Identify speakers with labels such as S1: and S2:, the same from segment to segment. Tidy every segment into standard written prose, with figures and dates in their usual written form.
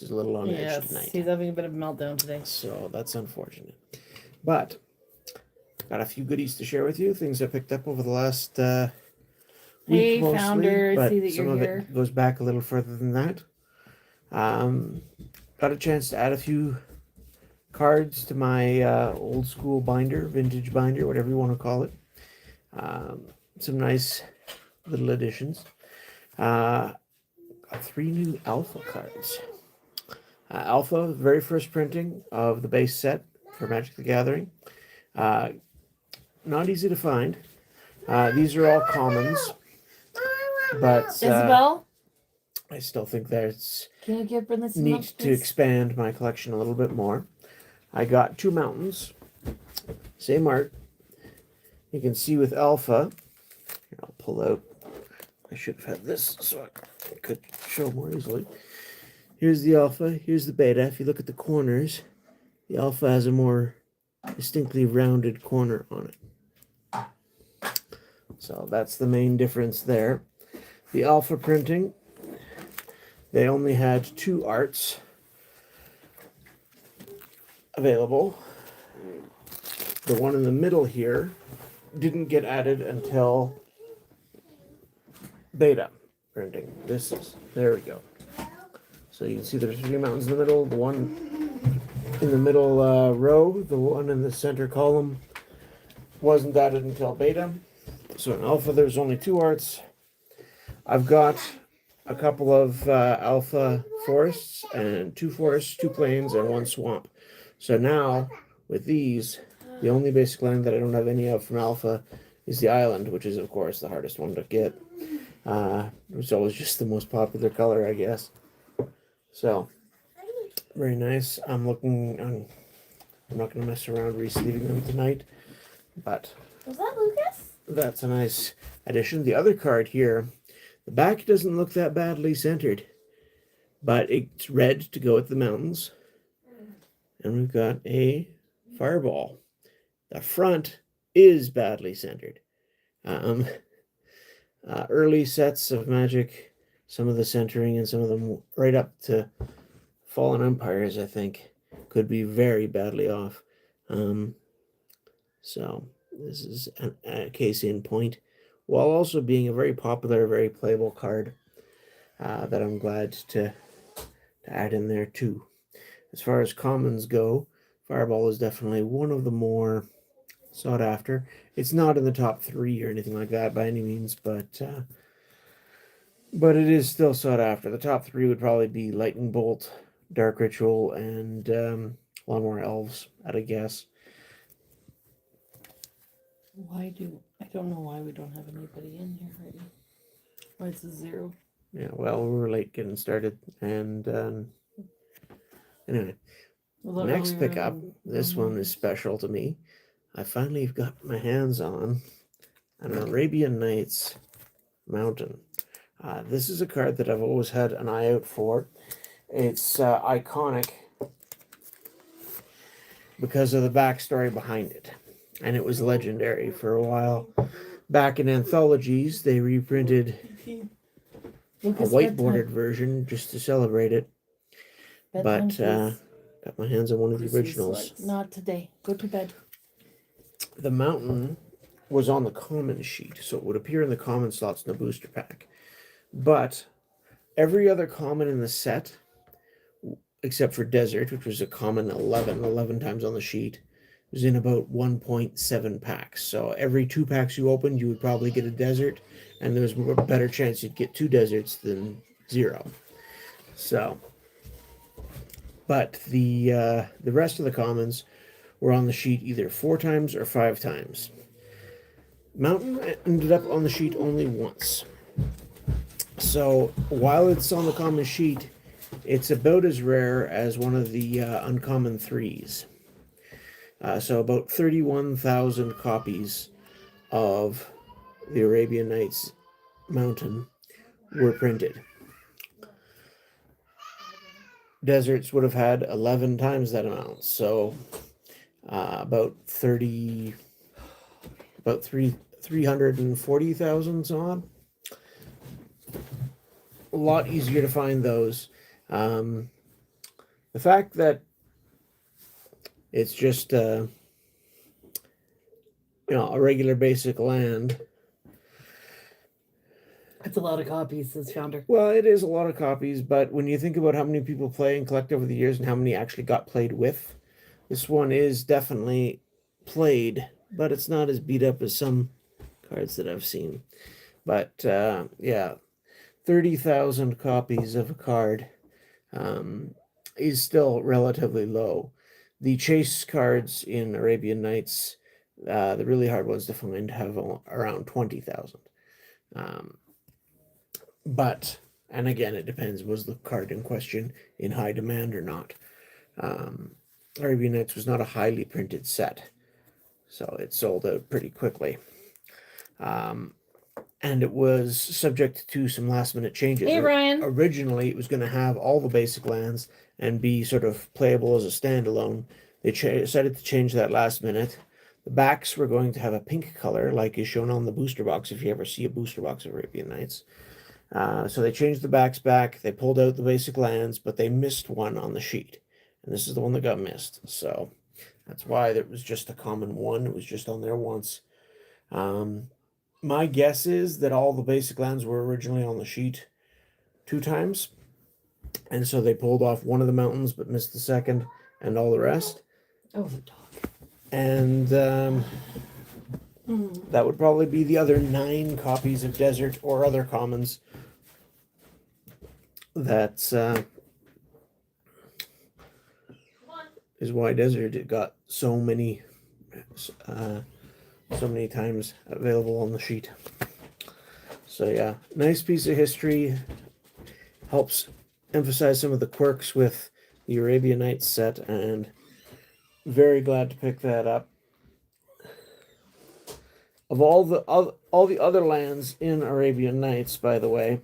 S1: is a little on edge tonight.
S2: He's having a bit of a meltdown today.
S1: So that's unfortunate. But got a few goodies to share with you. Things I picked up over the last week mostly.
S2: Founder,
S1: but
S2: see that
S1: some
S2: you're
S1: of
S2: here.
S1: it goes back a little further than that. Got a chance to add a few cards to my old school binder, vintage binder, whatever you want to call it. Some nice little additions. Got 3 new Alpha cards. Alpha, very first printing of the base set for Magic the Gathering. Not easy to find. These are all commons, but
S2: Isabel,
S1: I still think that's
S2: can you give Brinley some
S1: neat
S2: milk,
S1: to
S2: please?
S1: expand my collection a little bit more. I got 2 mountains, same art. You can see with Alpha, here, I'll pull out, I should have had this so I could show more easily. Here's the Alpha, here's the Beta. If you look at the corners, the Alpha has a more distinctly rounded corner on it. So that's the main difference there. The Alpha printing, they only had 2 arts available. The one in the middle here didn't get added until Beta printing. There we go. So you can see there's 3 mountains in the middle. The one in the middle row, the one in the center column wasn't added until Beta. So in Alpha there's only 2 arts. I've got a couple of Alpha forests, and 2 forests, 2 plains, and 1 swamp. So now, with these, the only basic land that I don't have any of from Alpha is the island, which is, of course, the hardest one to get. It's always just the most popular color, I guess. So, very nice. I'm not going to mess around re-sleeving them tonight, but
S2: Was that Lucas?
S1: That's a nice addition. The other card here, the back doesn't look that badly centered, but it's red to go with the mountains. And we've got a fireball. The front is badly centered. Early sets of Magic, some of the centering and some of them right up to Fallen Empires, I think, could be very badly off. So this is a case in point, while also being a very popular, very playable card that I'm glad to add in there too. As far as commons go, Fireball is definitely one of the more sought after. It's not in the top 3 or anything like that by any means, but it is still sought after. The top 3 would probably be Lightning Bolt, Dark Ritual, and Lawnmower Elves, at a guess.
S2: I don't know why we don't have anybody in here already. Why it's a 0?
S1: Yeah, well, we were late getting started, and anyway. Next pickup, this one is special to me. I finally got my hands on an Arabian Nights Mountain. This is a card that I've always had an eye out for. It's iconic because of the backstory behind it. And it was legendary for a while. Back in anthologies, they reprinted a whiteboarded version just to celebrate it. But got my hands on one of the originals.
S2: Not today. Go to bed.
S1: The mountain was on the common sheet, so it would appear in the common slots in the booster pack. But every other common in the set, except for Desert, which was a common 11 times on the sheet, was in about 1.7 packs. So every 2 packs you opened, you would probably get a Desert, and there was a better chance you'd get 2 Deserts than 0. So, but the rest of the commons were on the sheet either 4 times or 5 times. Mountain ended up on the sheet only once. So while it's on the common sheet, it's about as rare as one of the uncommon 3s. So about 31,000 copies of the Arabian Nights Mountain were printed. Deserts would have had 11 times that amount, so about 340,000 so on. A lot easier to find those. The fact that it's just a regular basic land.
S2: It's a lot of copies, says Founder.
S1: Well, it is a lot of copies, but when you think about how many people play and collect over the years and how many actually got played with, this one is definitely played, but it's not as beat up as some cards that I've seen. But yeah, 30,000 copies of a card is still relatively low. The chase cards in Arabian Nights, the really hard ones to find, have around 20,000. But, and again, it depends, was the card in question in high demand or not? Arabian Nights was not a highly printed set, so it sold out pretty quickly. And it was subject to some last minute changes.
S2: Hey, Ryan.
S1: Originally, it was going to have all the basic lands and be sort of playable as a standalone. They decided to change that last minute. The backs were going to have a pink color, like is shown on the booster box, if you ever see a booster box of Arabian Nights. So they changed the backs back. They pulled out the basic lands, but they missed one on the sheet. And this is the one that got missed. So that's why it was just a common one. It was just on there once. My guess is that all the basic lands were originally on the sheet 2 times. And so they pulled off one of the mountains, but missed the second and all the rest.
S2: Oh, the dog.
S1: And that would probably be the other 9 copies of Desert or other commons. That's is why Desert it got so many times available on the sheet. So yeah, nice piece of history. Helps emphasize some of the quirks with the Arabian Nights set, and very glad to pick that up. Of all the other lands in Arabian Nights, by the way,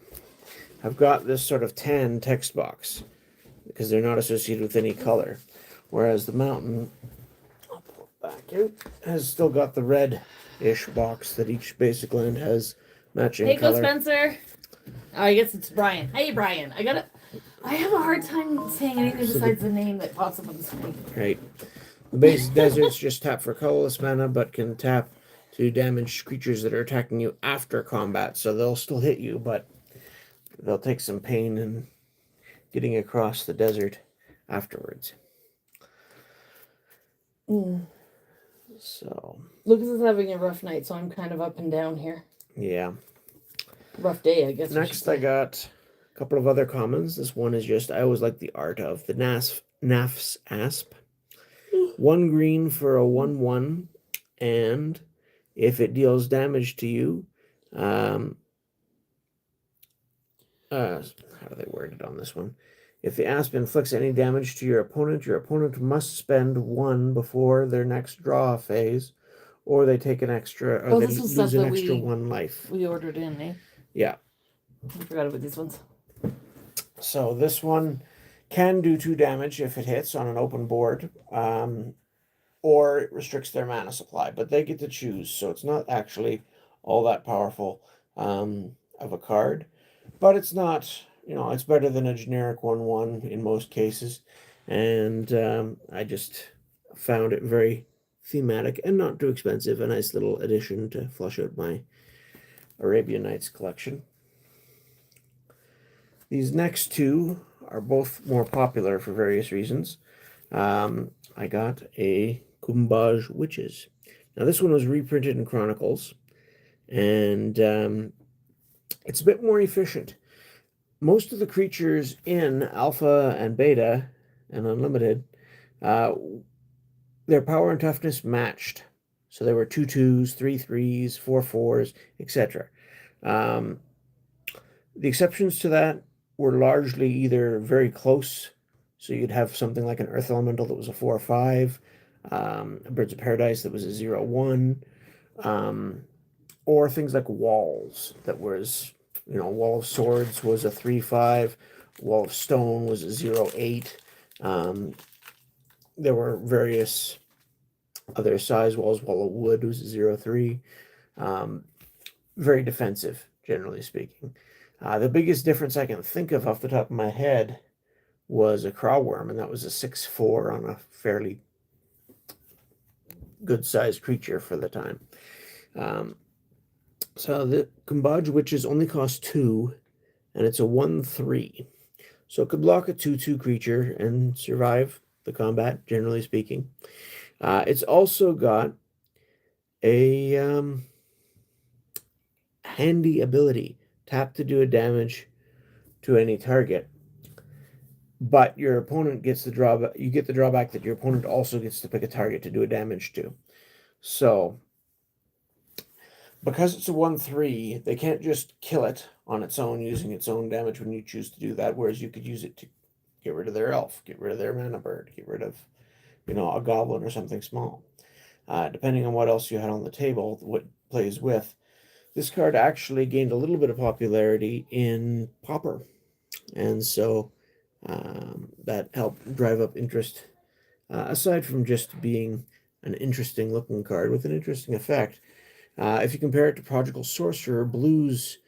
S1: I've got this sort of tan text box because they're not associated with any color, whereas the mountain, I'll pull it back out, has still got the red-ish box that each basic land has matching
S2: Hey,
S1: color.
S2: go Spencer. Oh, I guess it's Brian. Hey, Brian. I have a hard time saying anything besides the name that pops up on the screen.
S1: Right. The base deserts just tap for colorless mana, but can tap to damage creatures that are attacking you after combat. So they'll still hit you, but they'll take some pain in getting across the desert afterwards. So
S2: Lucas is having a rough night, so I'm kind of up and down here.
S1: yeah.
S2: Rough day, I guess.
S1: Next, I got a couple of other commons. This one is just, I always like the art of the Naf's Asp. 1 green for a 1/1, and if it deals damage to you, how do they word it on this one? If the Asp inflicts any damage to your opponent must spend 1 before their next draw phase, or they take an extra, or they lose an extra 1 life.
S2: We ordered in, eh?
S1: Yeah.
S2: I forgot about these ones.
S1: So this one can do 2 damage if it hits on an open board, or it restricts their mana supply, but they get to choose, so it's not actually all that powerful of a card, but it's not, it's better than a generic 1/1 in most cases, and I just found it very thematic and not too expensive, a nice little addition to flush out my Arabian Nights collection. These next 2 are both more popular for various reasons. I got a Kumbaj Witches. Now this one was reprinted in Chronicles, and it's a bit more efficient. Most of the creatures in Alpha and Beta and Unlimited, their power and toughness matched. So there were 2/2s, 3/3s, 4/4s, etc. The exceptions to that were largely either very close, so you'd have something like an Earth Elemental that was a 4/5, a Birds of Paradise that was a 0/1, or things like Walls that was, Wall of Swords was a 3/5, Wall of Stone was a 0/8. There were various other size walls. Wall of Wood was a 0/3. Very defensive, generally speaking. The biggest difference I can think of off the top of my head was a Crawworm, and that was a 6/4 on a fairly good-sized creature for the time. So the Combage Witches only cost 2, and it's a 1/3. So it could block a 2/2 creature and survive the combat, generally speaking. It's also got a handy ability. Tap to do a damage to any target. But your opponent gets the drawback. You get the drawback that your opponent also gets to pick a target to do a damage to. So, because it's a 1/3, they can't just kill it on its own using its own damage when you choose to do that. Whereas you could use it to get rid of their elf, get rid of their mana bird, get rid of, a goblin or something small. Depending on what else you had on the table, what plays with. This card actually gained a little bit of popularity in Pauper, and so that helped drive up interest. Aside from just being an interesting looking card with an interesting effect, if you compare it to Prodigal Sorcerer, Blue's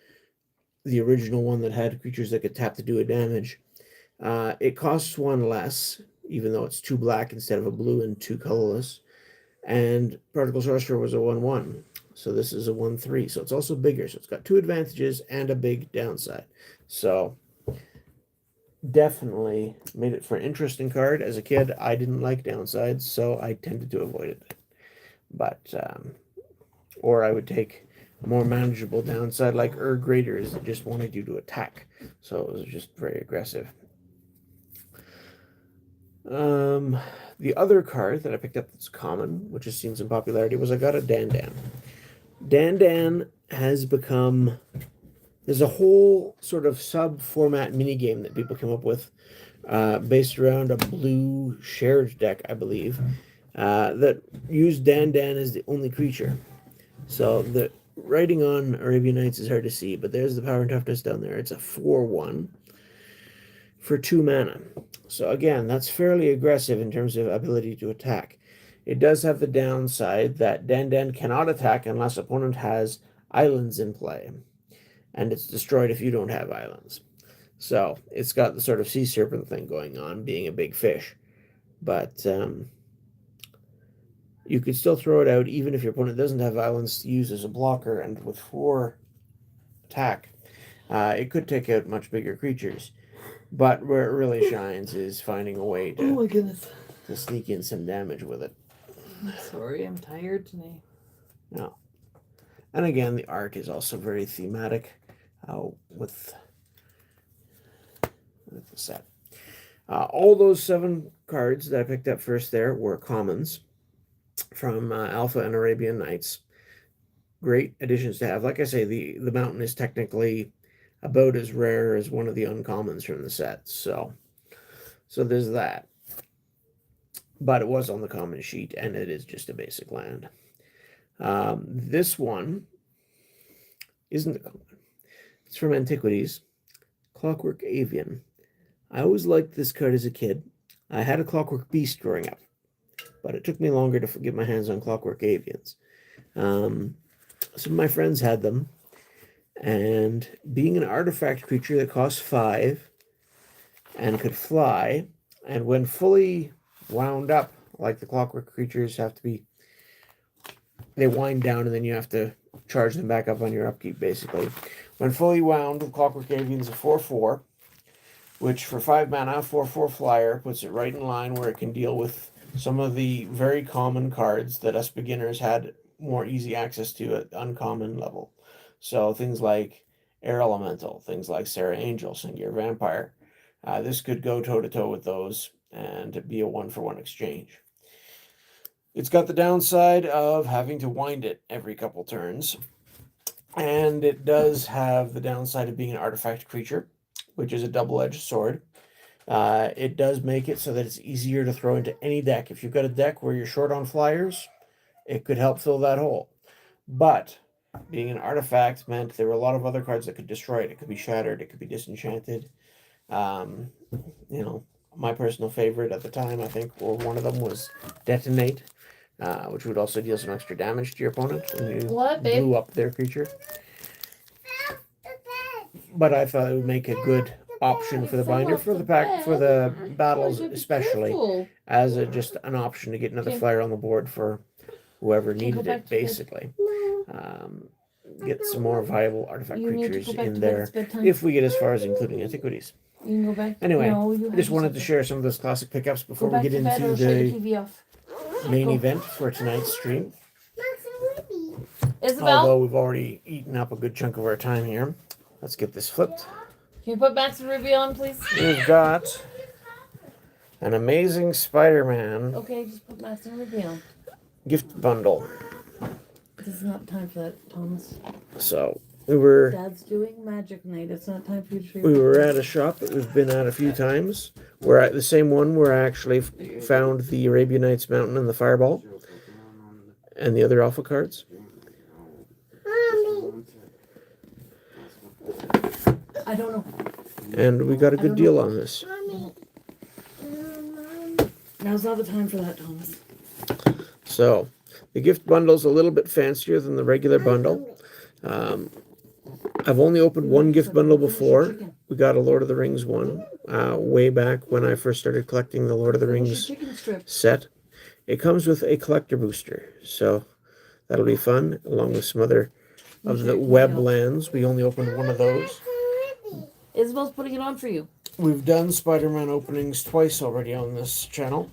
S1: the original one that had creatures that could tap to do a damage. It costs 1 less, even though it's 2 black instead of a blue and 2 colorless. And Prodigal Sorcerer was a 1/1. So this is a 1/3. So it's also bigger. So it's got 2 advantages and a big downside. So definitely made it for an interesting card. As a kid, I didn't like downsides, so I tended to avoid it. But, or I would take a more manageable downside like Graders that just wanted you to attack. So it was just very aggressive. The other card that I picked up that's common, which has seen some popularity, was I got a Dan. Dan has become... There's a whole sort of sub-format minigame that people come up with based around a blue shared deck, I believe, that used Dan as the only creature. So the writing on Arabian Nights is hard to see, but there's the power and toughness down there. It's a 4/1 for 2 mana. So again, that's fairly aggressive in terms of ability to attack. It does have the downside that Dan cannot attack unless opponent has islands in play. And it's destroyed if you don't have islands. So it's got the sort of sea serpent thing going on, being a big fish. But you could still throw it out even if your opponent doesn't have islands to use as a blocker. And with 4 attack, it could take out much bigger creatures. But where it really shines is finding a way to,
S2: oh my goodness,
S1: to sneak in some damage with it.
S2: Sorry, I'm tired today.
S1: No. And again, the art is also very thematic with the set. All those 7 cards that I picked up first there were commons from Alpha and Arabian Nights. Great additions to have. Like I say, the mountain is technically about as rare as one of the uncommons from the set. So there's that. But it was on the common sheet, and it is just a basic land. This one isn't a common. It's from Antiquities. Clockwork Avian. I always liked this card as a kid. I had a Clockwork Beast growing up, but it took me longer to get my hands on Clockwork Avians. Some of my friends had them, and being an artifact creature that costs 5 and could fly, and when fully wound up, like the Clockwork creatures have to be, they wind down and then you have to charge them back up on your upkeep, basically. When fully wound, the Clockwork Avian's a 4/4, which for 5 mana, 4/4 flyer, puts it right in line where it can deal with some of the very common cards that us beginners had more easy access to at uncommon level. So things like Air Elemental, things like Sarah Angel, Singular Vampire. This could go toe-to-toe with those and be a 1-for-1 exchange. It's got the downside of having to wind it every couple turns. And it does have the downside of being an artifact creature, which is a double-edged sword. It does make it so that it's easier to throw into any deck. If you've got a deck where you're short on flyers, it could help fill that hole. But being an artifact meant there were a lot of other cards that could destroy it. It could be shattered. It could be disenchanted. My personal favorite at the time, I think, or one of them was Detonate, which would also deal some extra damage to your opponent when you blew up their creature. But I thought it would make a good option for the
S2: Fell
S1: binder
S2: off
S1: for
S2: the
S1: the pack for the
S2: bed.
S1: battles,
S2: Gotta be
S1: especially
S2: careful.
S1: as just an option to get another
S2: Okay.
S1: flyer on the board for whoever
S2: Okay, go
S1: needed
S2: back
S1: it.
S2: to bed.
S1: Basically,
S2: No.
S1: get some more viable artifact
S2: You need to
S1: creatures
S2: go back
S1: in
S2: to bed.
S1: there
S2: It's bedtime.
S1: if we get as far as including antiquities.
S2: You can go back.
S1: Anyway,
S2: No, you
S1: I
S2: have
S1: just
S2: to
S1: wanted to
S2: sit
S1: share some of those classic pickups
S2: there.
S1: before
S2: Go
S1: we
S2: back
S1: get
S2: to bed
S1: into
S2: or shut your
S1: the
S2: TV off.
S1: main
S2: Go.
S1: event for tonight's stream.
S2: Isabel,
S1: Although we've already eaten up a good chunk of our time here. Let's get this flipped.
S2: can you put Max and Ruby on, please?
S1: We've got an amazing Spider-Man
S2: Okay, just put Max and Ruby on.
S1: gift bundle.
S2: This is not time for that, Thomas.
S1: So we were
S2: Dad's doing magic night. It's not time for you to.
S1: we were at a shop that we've been at a few times. We're at the same one where I actually found the Arabian Nights Mountain and the Fireball and the other alpha cards.
S2: I don't know.
S1: And we got a good deal on this.
S2: Now's not the time for that, Thomas.
S1: So the gift bundle's a little bit fancier than the regular bundle. I've only opened one gift bundle before. We got a Lord of the Rings one way back when I first started collecting the Lord of the Rings set. It comes with a collector booster, so that'll be fun, along with some other of the web lands. We only opened one of those.
S2: Isabel's putting it on for you.
S1: We've done Spider-Man openings twice already on this channel.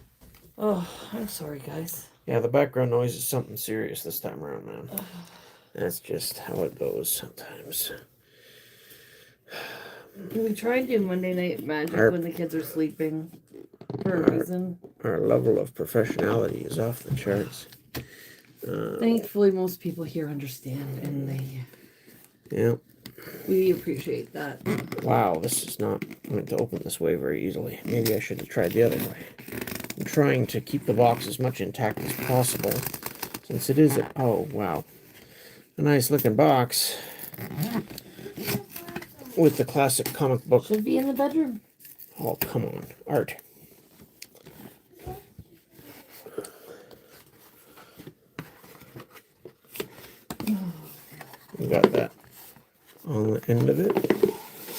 S2: Oh, I'm sorry, guys.
S1: Yeah, the background noise is something serious this time around, man. That's just how it goes sometimes.
S2: Can we try and do Monday Night Magic when the kids are sleeping for a reason?
S1: Our level of professionality is off the charts.
S2: Thankfully, most people here understand, and
S1: Yeah.
S2: we appreciate that.
S1: Wow, this is not meant to open this way very easily. Maybe I should have tried the other way. I'm trying to keep the box as much intact as possible, since it is oh wow, a nice looking box with the classic comic book.
S2: Should be in the bedroom.
S1: Oh, come on, art. We got that on the end of it.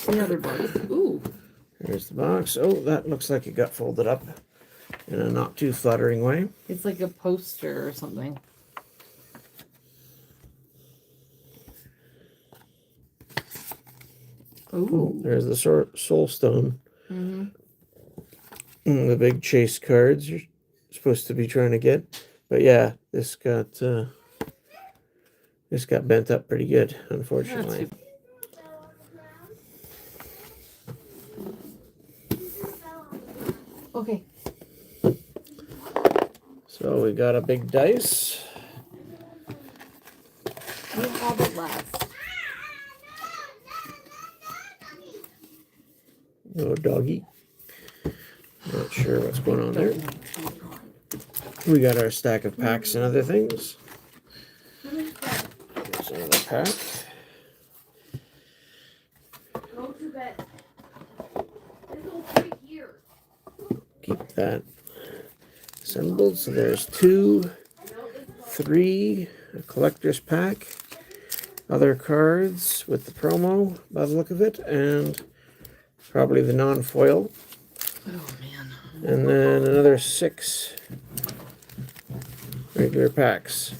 S2: The other box. Ooh.
S1: There's the box. Oh, that looks like it got folded up in a not too flattering way.
S2: It's like a poster or something. Ooh.
S1: Oh, there's the Soul Stone.
S2: Mm-hmm.
S1: The big chase cards you're supposed to be trying to get. But yeah, this got bent up pretty good, unfortunately.
S2: Okay.
S1: So we got a big dice.
S2: You have it last.
S1: Oh, doggy. Not sure what's going on there. We got our stack of packs and other things. There's another pack.
S2: Go to bed. Right here.
S1: Keep that assembled. So there's 2, 3, a collector's pack, other cards with the promo by the look of it, and probably the non-foil.
S2: Oh, man.
S1: And then another 6 regular packs.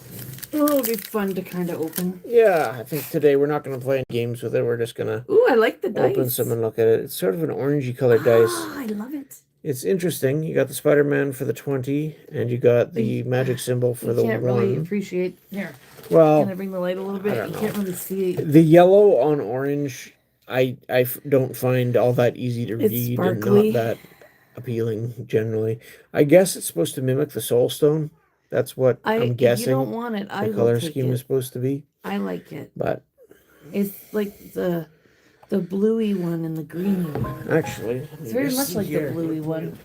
S2: Oh, it'll be fun to kind of open.
S1: Yeah, I think today we're not going to play any games with it. We're just going to
S2: Ooh, I like the dice.
S1: open some and look at it. It's sort of an orangey colored dice.
S2: I love it.
S1: It's interesting. You got the Spider-Man for the 20, and you got the magic symbol for the 1.
S2: You can't really appreciate. Here,
S1: Well,
S2: can I bring the light a little bit? You can't really see.
S1: The yellow on orange, I don't find all that easy to read and not that appealing generally. I guess it's supposed to mimic the Soul Stone. That's what I'm guessing.
S2: If you don't want it, I
S1: the color scheme is supposed to be.
S2: I like it.
S1: But
S2: it's like the bluey one and the greeny one.
S1: Actually,
S2: it's very much like the bluey one.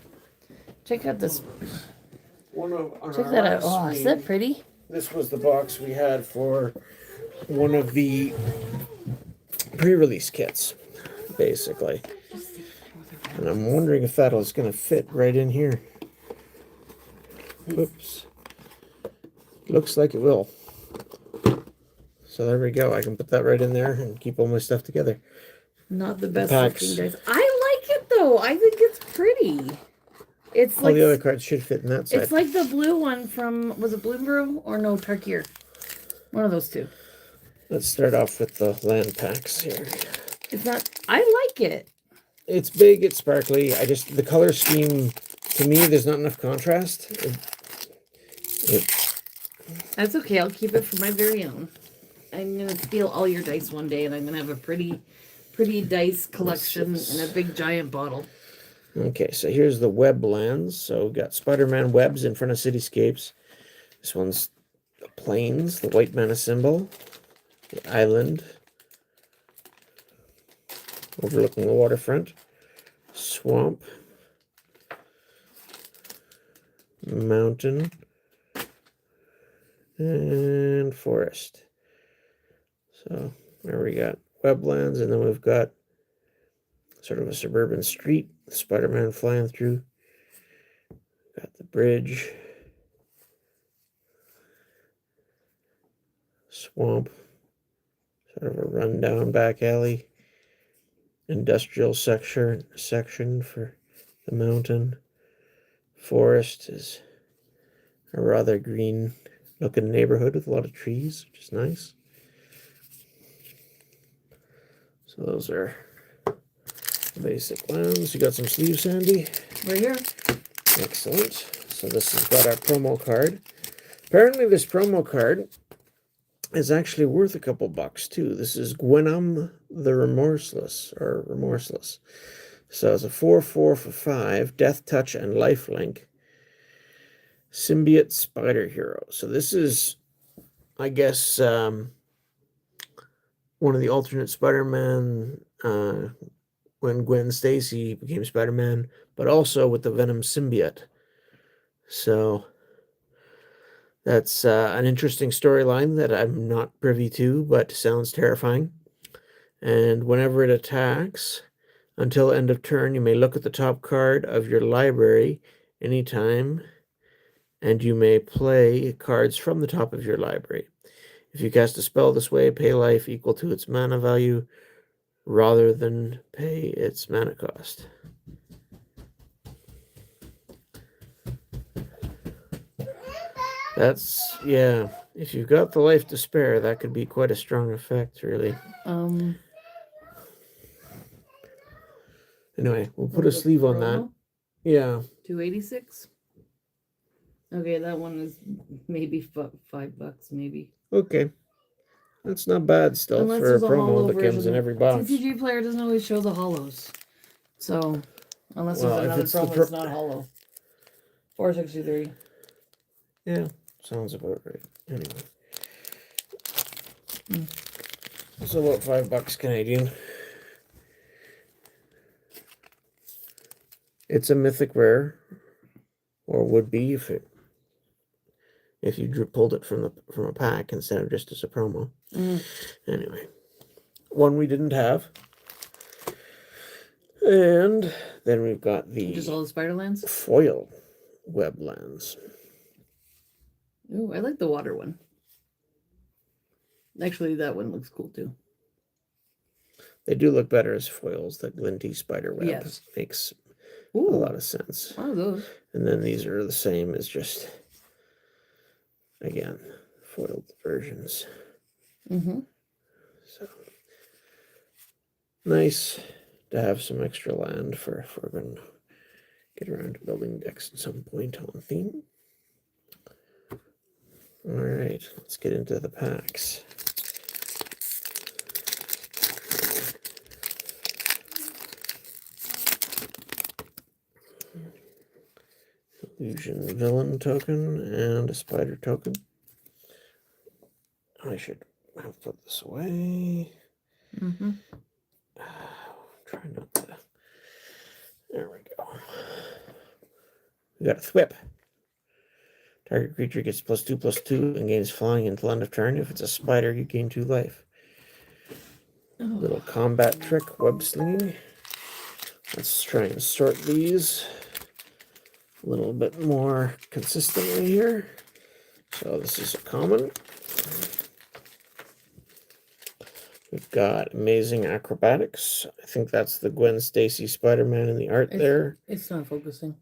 S2: Check out this.
S1: Check
S2: that out. Oh, is that pretty?
S1: This was the box we had for one of the pre-release kits, basically. And I'm wondering if that is going to fit right in here. Oops. Looks like it will. So there we go. I can put that right in there and keep all my stuff together.
S2: Not the best looking dice. I though. I think it's pretty. It's
S1: All
S2: like
S1: the other cards should fit in that side.
S2: it's like the blue one from, was it Bloomberg or no, Tarkier? One of those two.
S1: Let's start off with the land packs here.
S2: It's not. I like it.
S1: It's big. It's sparkly. The color scheme, to me, there's not enough contrast.
S2: That's okay. I'll keep it for my very own. I'm gonna steal all your dice one day, and I'm gonna have a pretty dice collection in a big giant bottle.
S1: Okay, so here's the web lands. So we've got Spider-Man webs in front of cityscapes. This one's the plains, the white mana symbol, the island, overlooking the waterfront, swamp, mountain, and forest. So there we got weblands, and then we've got sort of a suburban street, Spider-Man flying through. Got the bridge, swamp, sort of a rundown back alley, industrial section for the mountain. Forest is a rather green looking neighborhood with a lot of trees, which is nice. So those are basic lands. You got some sleeves handy?
S2: Right here.
S1: Excellent. So this has got our promo card. Apparently this promo card is actually worth a couple bucks too. This is Gwenum the Remorseless, or Remorseless. So it's a 4/4 for 5, Death Touch and Lifelink. Symbiote Spider Hero. So this is, I guess, one of the alternate Spider-Man when Gwen Stacy became Spider-Man, but also with the Venom symbiote. So that's an interesting storyline that I'm not privy to, but sounds terrifying. And whenever it attacks, until end of turn, you may look at the top card of your library anytime, and you may play cards from the top of your library. If you cast a spell this way, pay life equal to its mana value rather than pay its mana cost. That's, yeah, if you've got the life to spare, that could be quite a strong effect, really. Anyway, we'll put a sleeve on that. Yeah.
S2: 286. Okay, that one is maybe $5, maybe.
S1: Okay. That's not bad still. Unless for a promo that comes in every box.
S2: TCG Player doesn't always show the hollows. So, unless there's another promo that's not hollow. 463.
S1: Yeah, sounds about right. Anyway. It's about $5 Canadian. It's a mythic rare, or would be if you pulled it from a pack instead of just as a promo. Anyway, one we didn't have, and then we've got the
S2: just all the Spider-Lands
S1: foil weblands.
S2: Ooh, I like the water one. Actually, that one looks cool too.
S1: They do look better as foils. The glinty spider web makes a lot of sense.
S2: One of those.
S1: And then these are the same as just, again, foiled versions. So nice to have some extra land if we're going to get around to building decks at some point on theme. All right, let's get into the packs. Illusion Villain token and a Spider token. I should have put this away. Try not to. There we go. We got a Thwip. Target creature gets +2/+2 and gains flying until end of turn. If it's a spider, you gain 2 life. Little combat trick, web slinging. Let's try and sort these a little bit more consistently here. So this is a common. We've got Amazing Acrobatics. I think that's the Gwen Stacy Spider-Man in the art there.
S2: It's not focusing.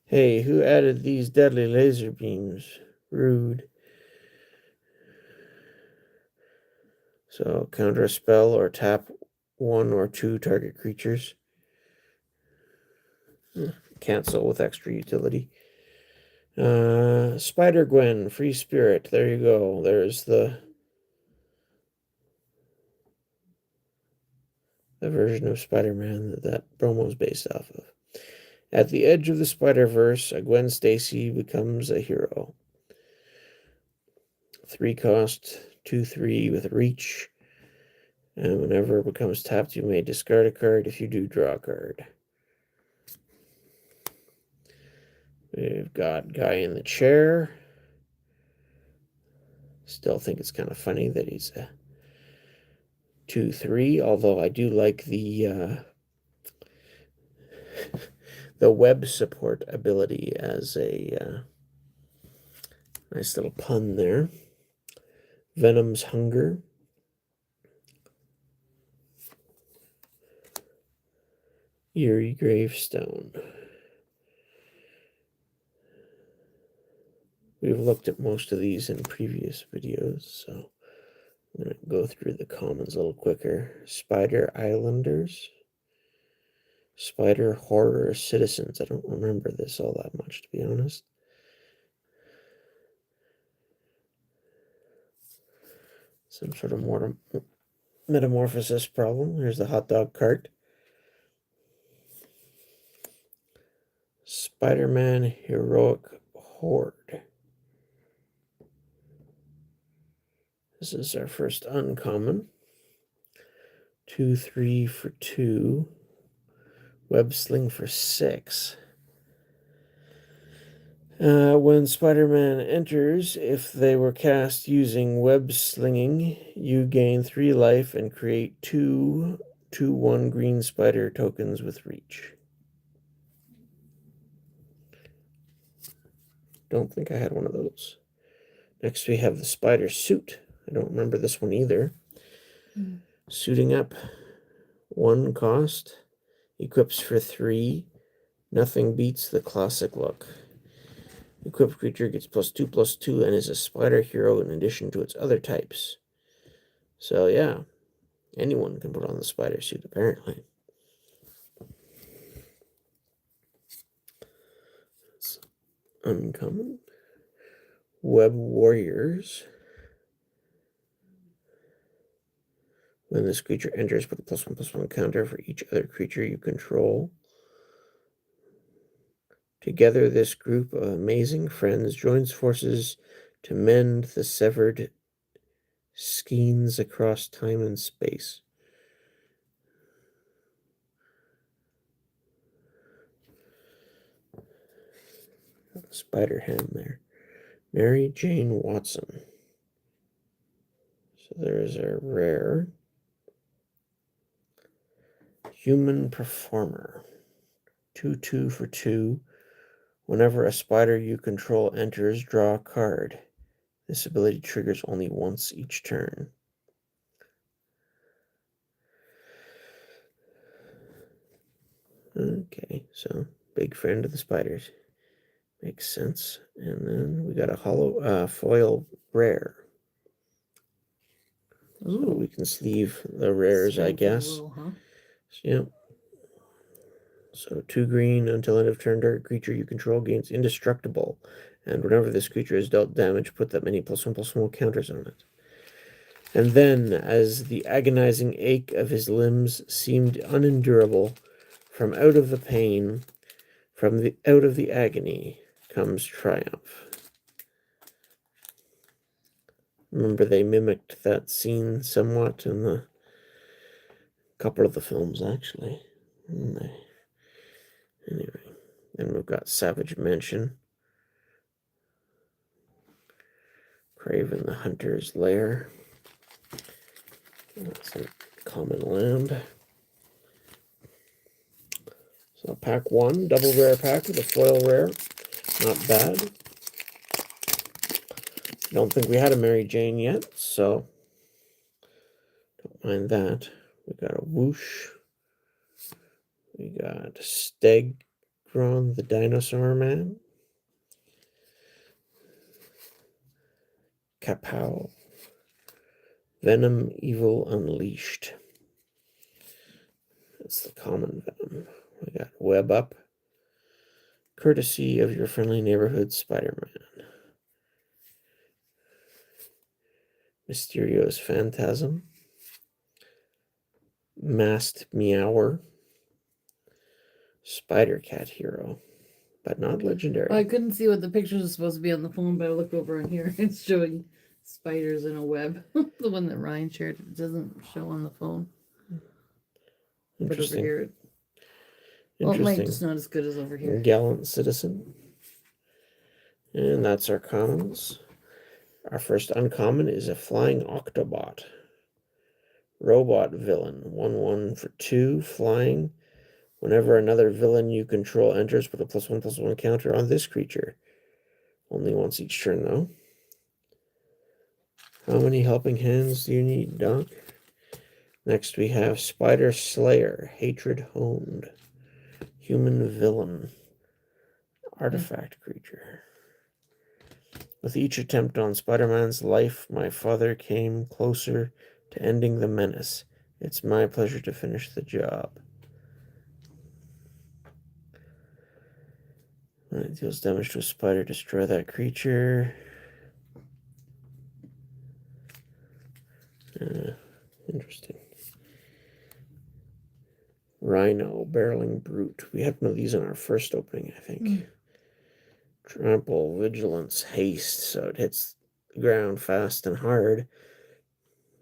S1: Hey, who added these deadly laser beams? Rude. So counter a spell or tap 1 or 2 target creatures. Cancel with extra utility. Spider Gwen, Free Spirit. There you go. There's the version of Spider-Man that promo is based off of. At the edge of the Spider-Verse, a Gwen Stacy becomes a hero. 3 cost, 2/3 with reach. And whenever it becomes tapped, you may discard a card. If you do, draw a card. We've got Guy in the Chair. Still think it's kind of funny that he's a 2/3, although I do like the web support ability as a nice little pun there. Venom's Hunger. Eerie Gravestone. We've looked at most of these in previous videos, so I'm going to go through the commons a little quicker. Spider Islanders. Spider Horror Citizens. I don't remember this all that much, to be honest. Some sort of metamorphosis problem. Here's the hot dog cart. Spider-Man Heroic Horde. This is our first uncommon. 2/3 for 2. Web Sling for 6. When Spider-Man enters, if they were cast using web slinging, you gain 3 life and create 2/1 green spider tokens with reach. Don't think I had one of those. Next we have the Spider Suit. I don't remember this one either. Suiting up, 1 cost, equips for 3. Nothing beats the classic look. Equipped creature gets +2/+2 and is a spider hero in addition to its other types. So yeah, anyone can put on the spider suit apparently. It's uncommon. Web Warriors. When this creature enters, put a +1/+1 counter for each other creature you control. Together, this group of amazing friends joins forces to mend the severed skeins across time and space. Spider Ham there. Mary Jane Watson. So there's a rare. Human Performer. 2/2 for 2. Whenever a spider you control enters, draw a card. This ability triggers only once each turn. Okay, so big friend of the spiders. Makes sense. And then we got a foil rare. Ooh. So we can sleeve the rares, I guess.
S2: Little, huh?
S1: Yep. So 2 green until end of turn. Target creature you control gains indestructible. And whenever this creature is dealt damage, put that many +1/+1 counters on it. And then, as the agonizing ache of his limbs seemed unendurable, from out of the pain, out of the agony, comes triumph. Remember, they mimicked that scene somewhat in a couple of the films, actually. Anyway, then we've got Savage Mansion. Craven the Hunter's Lair. That's a common land. So pack 1, double rare pack with a foil rare. Not bad. Don't think we had a Mary Jane yet, so don't mind that. We got a Whoosh. We got Stegron, the Dinosaur Man. Kapow. Venom Evil Unleashed. That's the common Venom. We got Web Up. Courtesy of your friendly neighborhood Spider-Man. Mysterio's Phantasm. Masked Meower. Spider Cat Hero. But not legendary.
S2: I couldn't see what the pictures are supposed to be on the phone, but I looked over on here. It's showing spiders in a web. The one that Ryan shared, it doesn't show on the phone. But over here, well, it might just not as good as over here.
S1: Gallant Citizen. And that's our commons. Our first uncommon is a Flying Octobot. Robot Villain. 1/1 for 2. Flying. Whenever another villain you control enters, put a +1/+1 counter on this creature. Only once each turn, though. How many helping hands do you need, Doc? Next we have Spider Slayer. Hatred Honed. Human Villain. Artifact creature. With each attempt on Spider-Man's life, my father came closer to ending the menace. It's my pleasure to finish the job. When it deals damage to a spider, destroy that creature. Interesting. Rhino, Barreling Brute. We had one of these in our first opening, I think. Trample, Vigilance, Haste. So it hits the ground fast and hard.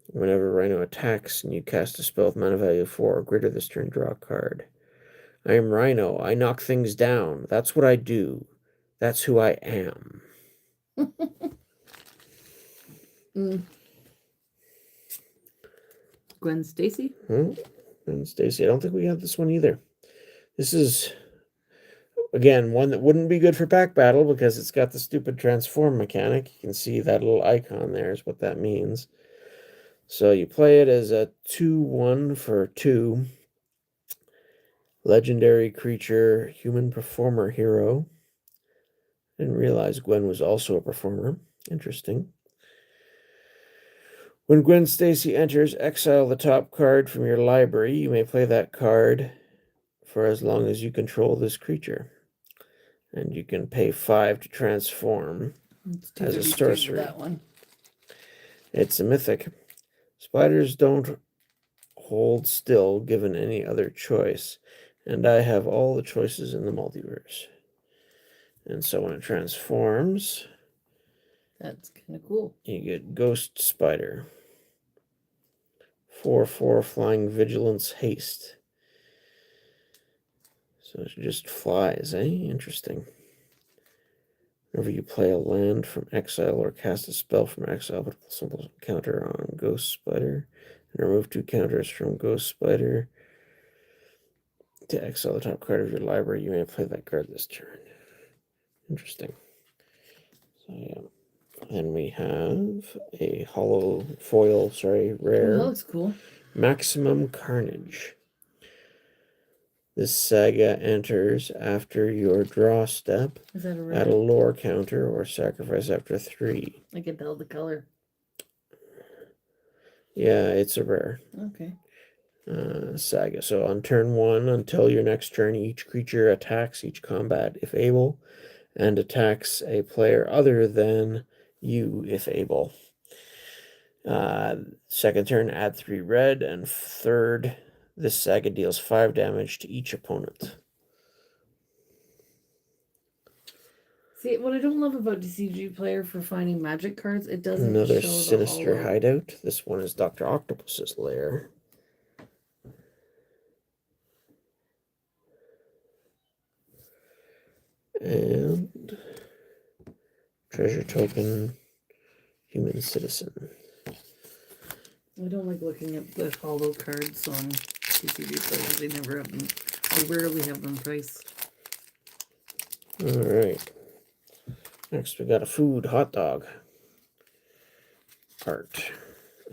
S1: Whenever Rhino attacks and you cast a spell with mana value 4 or greater this turn, draw a card. I am Rhino. I knock things down. That's what I do. That's who I am.
S2: Gwen Stacy?
S1: Gwen Stacy. I don't think we have this one either. This is, again, one that wouldn't be good for pack battle because it's got the stupid transform mechanic. You can see that little icon there is what that means. So you play it as a 2/1 for 2. Legendary creature, human performer hero. Didn't realize Gwen was also a performer. Interesting. When Gwen Stacy enters, exile the top card from your library. You may play that card for as long as you control this creature. And you can pay 5 to transform as a sorcery.
S2: That one.
S1: It's a mythic. Spiders don't hold still given any other choice. And I have all the choices in the multiverse. And so when it transforms,
S2: that's kind of cool.
S1: You get Ghost Spider. 4/4 Flying Vigilance Haste. So it just flies, eh? Interesting. Whenever you play a land from exile or cast a spell from exile, put a simple counter on Ghost Spider. And remove 2 counters from Ghost Spider. To exile the top card of your library, you may play that card this turn. Interesting. So yeah. Then we have a hollow foil, rare.
S2: Oh, that looks cool.
S1: Maximum Carnage. This saga enters after your draw step.
S2: Is that a rare?
S1: Add a lore counter or sacrifice after 3.
S2: I can tell the color.
S1: Yeah, it's a rare.
S2: Okay.
S1: Saga. So on turn 1, until your next turn, each creature attacks each combat if able, and attacks a player other than you if able. Second turn, add 3 red, and third, this saga deals 5 damage to each opponent.
S2: See, what I don't love about DCG Player for finding magic cards, it doesn't
S1: Another
S2: show
S1: sinister
S2: the
S1: hideout. This one is Dr. Octopus's lair. And treasure token, human citizen.
S2: I don't like looking at the hollow cards on DCG Players. They never have them. I rarely have them priced.
S1: All right. Next, we got a food hot dog art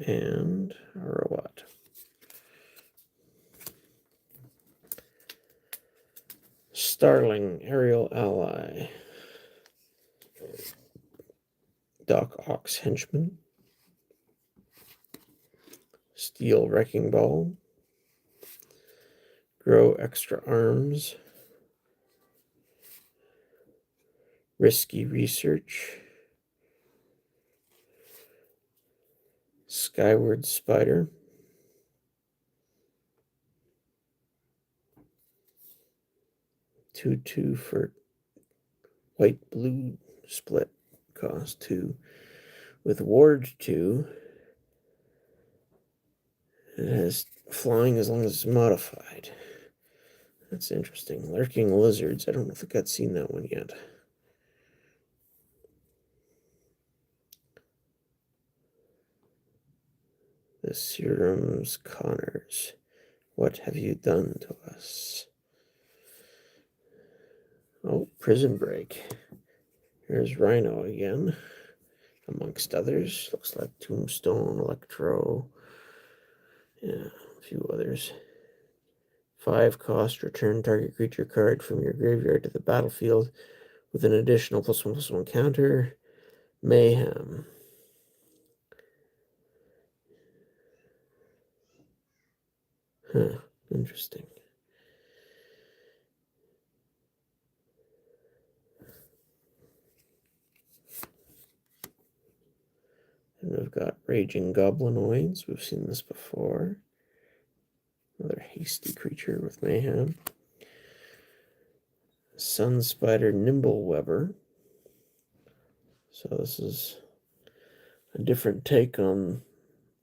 S1: and a robot. Starling, Aerial Ally. Doc Ox Henchman. Steel Wrecking Ball. Grow Extra Arms. Risky Research. Skyward Spider. Two for white blue split. Cost 2. With Ward 2. It has flying as long as it's modified. That's interesting. Lurking Lizards. I don't think I've seen that one yet. The Serums Connors. What have you done to us? Oh, Prison Break. Here's Rhino again, amongst others. Looks like Tombstone, Electro. Yeah, a few others. 5 cost, return target creature card from your graveyard to the battlefield with an additional +1/+1 counter. Mayhem. Huh, interesting. And we've got Raging Goblinoids. We've seen this before. Another hasty creature with Mayhem. Sun Spider Nimblewebber. So this is a different take on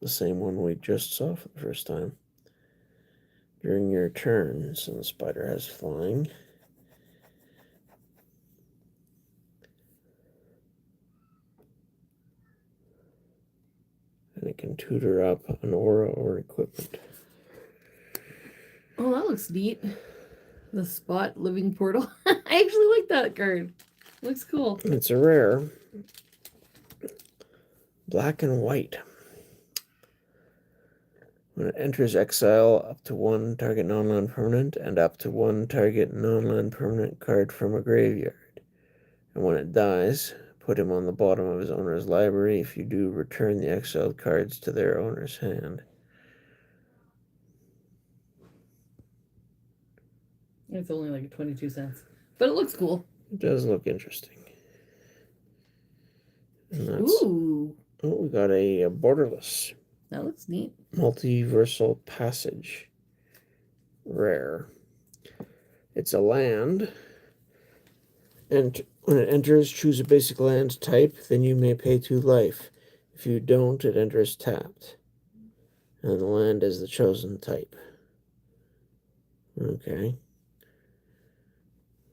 S1: the same one we just saw for the first time. During your turn, Sun Spider has flying. And it can tutor up an aura or equipment.
S2: Oh, that looks neat. The Spot Living Portal. I actually like that card. Looks cool.
S1: It's a rare. Black and white. When it enters exile, up to 1 target non-land permanent and up to 1 target non-land permanent card from a graveyard. And when it dies, put him on the bottom of his owner's library. If you do, return the exiled cards to their owner's hand.
S2: It's only like 22 cents. But it looks cool.
S1: It does look interesting. And that's,
S2: Ooh.
S1: oh, we got a borderless.
S2: That looks neat.
S1: Multiversal Passage. Rare. It's a land. And when it enters, choose a basic land type. Then you may pay 2 life. If you don't, it enters tapped. And the land is the chosen type. Okay.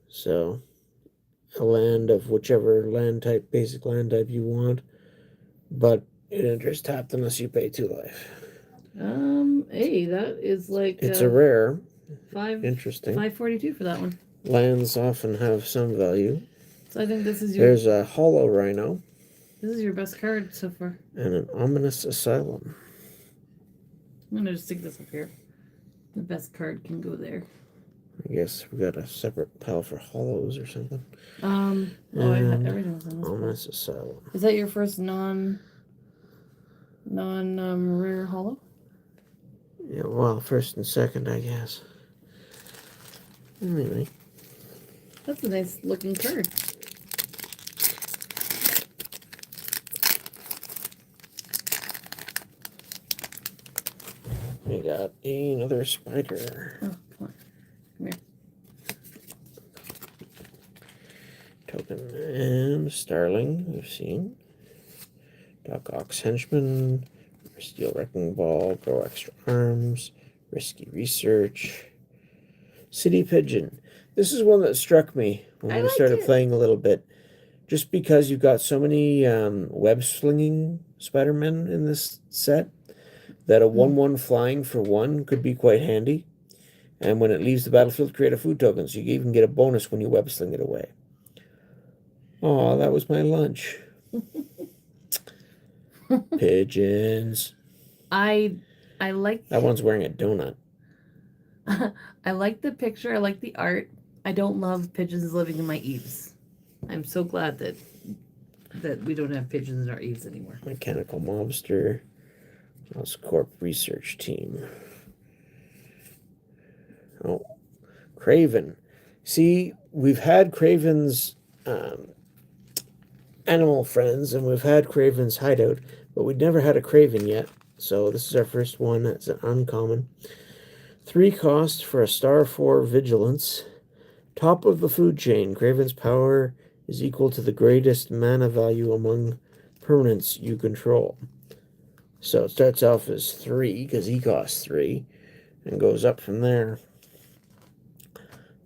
S1: So, a land of whichever land type, basic land type you want. But it enters tapped unless you pay 2 life.
S2: Hey, that is like
S1: It's a rare.
S2: Interesting. 542 for that one.
S1: Lands often have some value.
S2: So I think this is your.
S1: There's a Hollow Rhino.
S2: This is your best card so far.
S1: And an Ominous Asylum.
S2: I'm gonna just stick this up here. The best card can go there.
S1: I guess we got a separate pile for hollows or something.
S2: Oh, I had everything's on this.
S1: Ominous Asylum.
S2: Is that your first rare hollow?
S1: Yeah, well, first and second, I guess. Anyway.
S2: That's a nice looking card.
S1: We got another spider.
S2: Oh, come on. Come here.
S1: Token and Starling, we've seen. Doc Ox Henchman. Steel Wrecking Ball. Grow Extra Arms. Risky Research. City Pigeon. This is one that struck me when we started playing a little bit. Just because you've got so many web-slinging Spider-Men in this set, that a 1/1 flying for 1 could be quite handy. And when it leaves the battlefield, create a food token, so you even get a bonus when you web-sling it away. Oh, that was my lunch. Pigeons.
S2: I like
S1: that one's wearing a donut.
S2: I like the picture. I like the art. I don't love pigeons living in my eaves. I'm so glad that we don't have pigeons in our eaves anymore.
S1: Mechanical Mobster. Oscorp Research Team. Oh, Craven. See, we've had Craven's animal friends, and we've had Craven's hideout, but we'd never had a Craven yet. So this is our first one. It's an uncommon. 3 cost for a star 4 vigilance. Top of the food chain. Craven's power is equal to the greatest mana value among permanents you control. So it starts off as 3 because he costs 3 and goes up from there.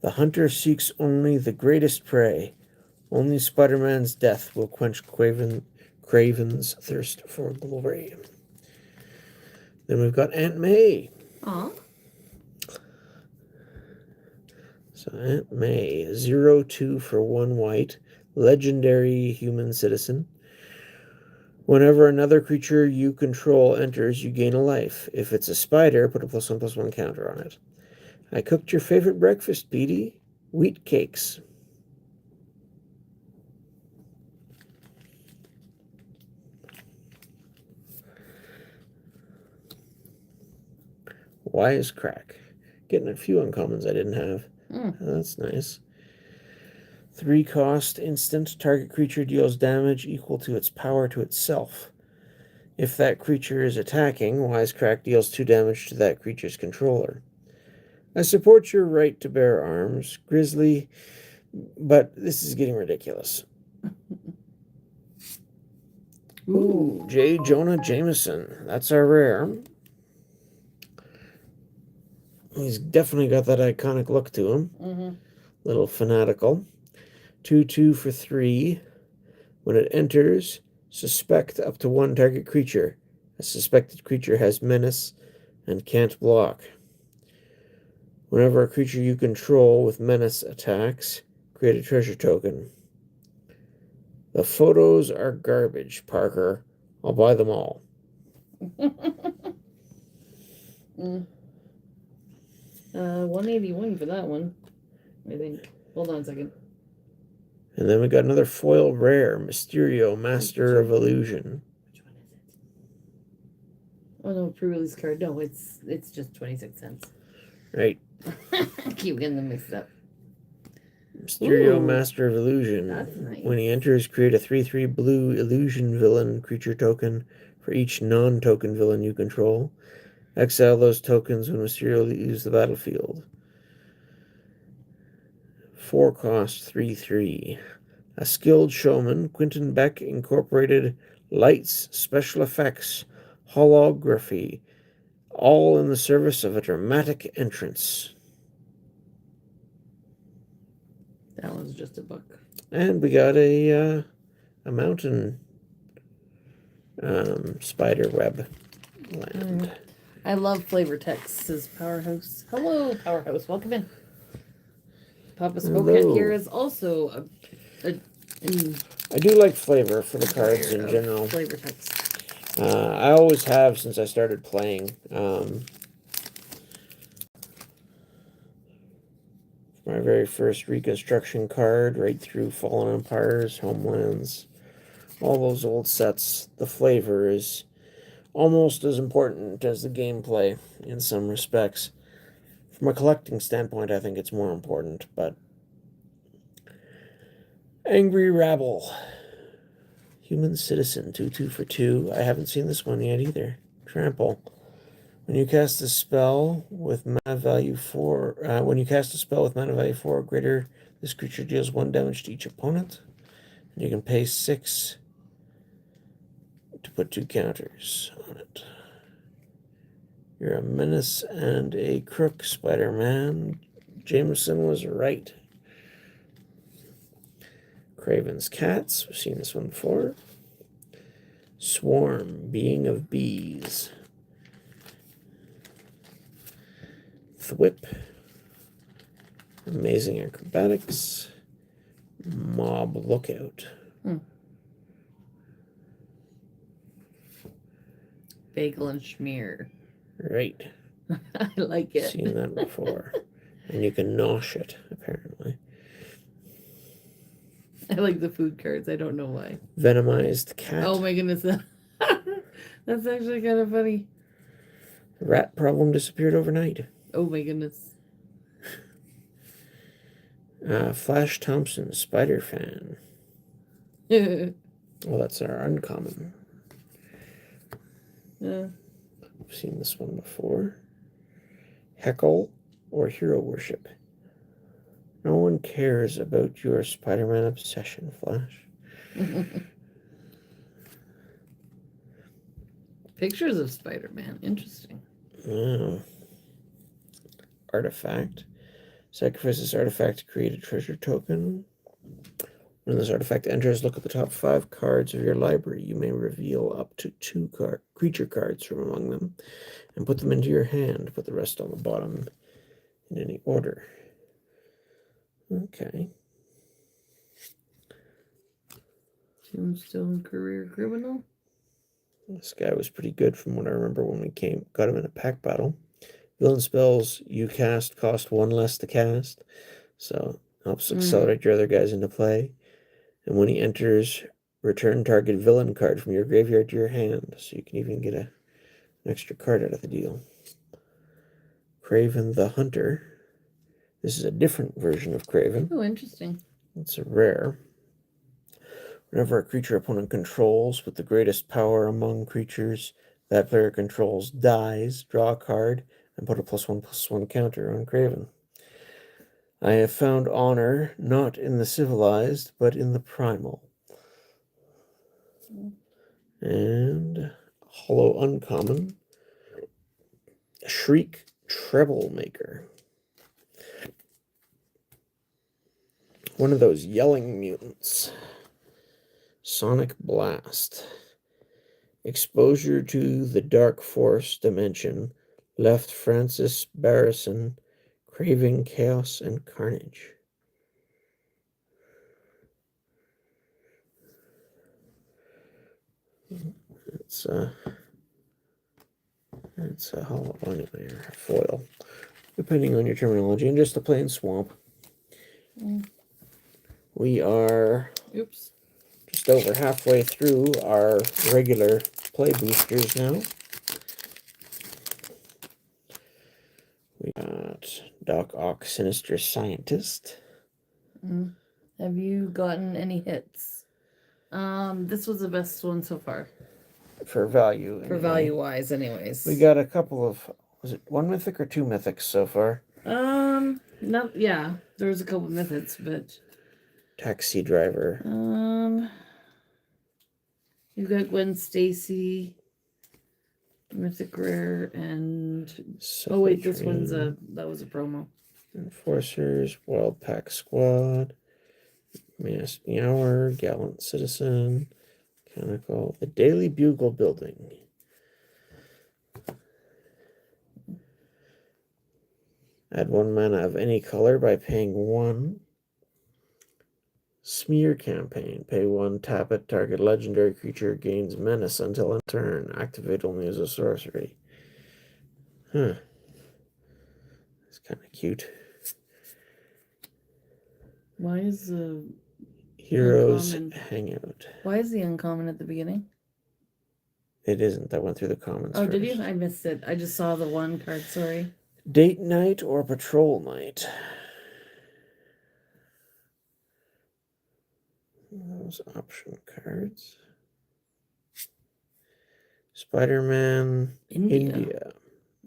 S1: The hunter seeks only the greatest prey. Only Spider-Man's death will quench Craven's thirst for glory. Then we've got Aunt May.
S2: Aw.
S1: So Aunt May, 0-2 for 1 white, legendary human citizen. Whenever another creature you control enters, you gain a life. If it's a spider, put a +1/+1 counter on it. I cooked your favorite breakfast, Petey. Wheat cakes. Wisecrack. Getting a few uncommons I didn't have. That's nice. 3 cost instant. Target creature deals damage equal to its power to itself. If that creature is attacking, Wisecrack deals 2 damage to that creature's controller. I support your right to bear arms, Grizzly, but this is getting ridiculous. Ooh, J. Jonah Jameson. That's our rare. He's definitely got that iconic look to him. Little fanatical. 2/2 for 3. When it enters, suspect up to 1 target creature. A suspected creature has menace and can't block. Whenever a creature you control with menace attacks, create a treasure token. The photos are garbage, Parker. I'll buy them all.
S2: 181 for that one, I think. Hold on a second.
S1: And then we got another foil rare, Mysterio, Master of Illusion.
S2: Which one is it? Oh no, pre-release card. No, it's just 26 cents.
S1: Right.
S2: I keep getting them mixed up.
S1: Mysterio,
S2: Ooh,
S1: Master of Illusion.
S2: That's nice.
S1: When he enters, create a 3/3 blue illusion villain creature token for each non-token villain you control. Exile those tokens when Mysterio leaves the battlefield. 4 cost, 3/3. A skilled showman, Quentin Beck Incorporated, lights, special effects, holography, all in the service of a dramatic entrance.
S2: That one's just a book.
S1: And we got a mountain spider web land.
S2: I love flavor text, says Powerhouse. Hello, Powerhouse. Welcome in. Papa Spokat here is also
S1: I do like flavor for the cards in general.
S2: Flavor text.
S1: I always have since I started playing. My very first Reconstruction card, right through Fallen Empires, Homelands, all those old sets. The flavor is almost as important as the gameplay in some respects. From a collecting standpoint, I think it's more important, but Angry Rabble. Human Citizen, 2/2 for 2. I haven't seen this one yet either. Trample. When you cast a spell with mana value 4, when you cast a spell with mana value 4 or greater, this creature deals 1 damage to each opponent. And you can pay 6 to put 2 counters on it. You're a menace and a crook, Spider-Man. Jameson was right. Craven's Cats. We've seen this one before. Swarm, Being of Bees. Thwip. Amazing Acrobatics. Mob Lookout.
S2: Bagel and Schmear.
S1: Right.
S2: I like it.
S1: Seen that before. And you can nosh it, apparently.
S2: I like the food cards. I don't know why.
S1: Venomized cat.
S2: Oh my goodness. That's actually kind of funny.
S1: Rat problem disappeared overnight.
S2: Oh my goodness.
S1: Flash Thompson, spider fan.
S2: Yeah.
S1: Well, that's our uncommon. I've seen this one before. Heckle or hero worship. No one cares about your Spider-Man obsession, Flash.
S2: Pictures of Spider-Man. Interesting.
S1: Oh. Artifact. Sacrifice this artifact to create a treasure token. When this artifact enters, look at the top 5 cards of your library. You may reveal up to 2 creature cards from among them and put them into your hand. Put the rest on the bottom in any order. Okay.
S2: Tombstone career criminal.
S1: This guy was pretty good from what I remember when we got him in a pack battle. Villain spells you cast cost 1 less to cast, so helps accelerate your other guys into play. And when he enters, return target villain card from your graveyard to your hand, so you can even get an extra card out of the deal. Craven the Hunter. This is a different version of Craven.
S2: Oh, interesting.
S1: It's a rare. Whenever a creature opponent controls with the greatest power among creatures that player controls dies, draw a card, and put a +1/+1 counter on Craven. I have found honor not in the civilized, but in the primal. And hollow uncommon. Shriek Treble Maker. One of those yelling mutants. Sonic Blast. Exposure to the Dark Force dimension left Francis Barrison craving chaos and carnage. It's a hollow anyway, or a foil, depending on your terminology, and just a plain swamp. We are just over halfway through our regular play boosters now. We got Doc Ock, Sinister Scientist.
S2: Have you gotten any hits? This was the best one so far.
S1: For value.
S2: For value-wise, anyways.
S1: We got a couple of, was it 1 mythic or 2 mythics so far?
S2: Yeah, there was a couple mythics, but...
S1: Taxi Driver.
S2: You've got Gwen Stacy, Mythic Rare, and... Oh wait, this one's that was a promo.
S1: Enforcers, Wild Pack Squad, Mass Meower, Gallant Citizen, Mechanical, the Daily Bugle Building. Add 1 mana of any color by paying 1. Smear Campaign. Pay 1, tap it, target legendary creature gains menace until end turn. Activate only as a sorcery. Huh. That's kind of cute.
S2: Why is the
S1: Heroes
S2: uncommon...
S1: Hangout.
S2: Why is the uncommon at the beginning?
S1: It isn't. That went through the comments first.
S2: Did you? I missed it. I just saw the one card, sorry.
S1: Date Night or Patrol Night. Those option cards. Spider-Man India.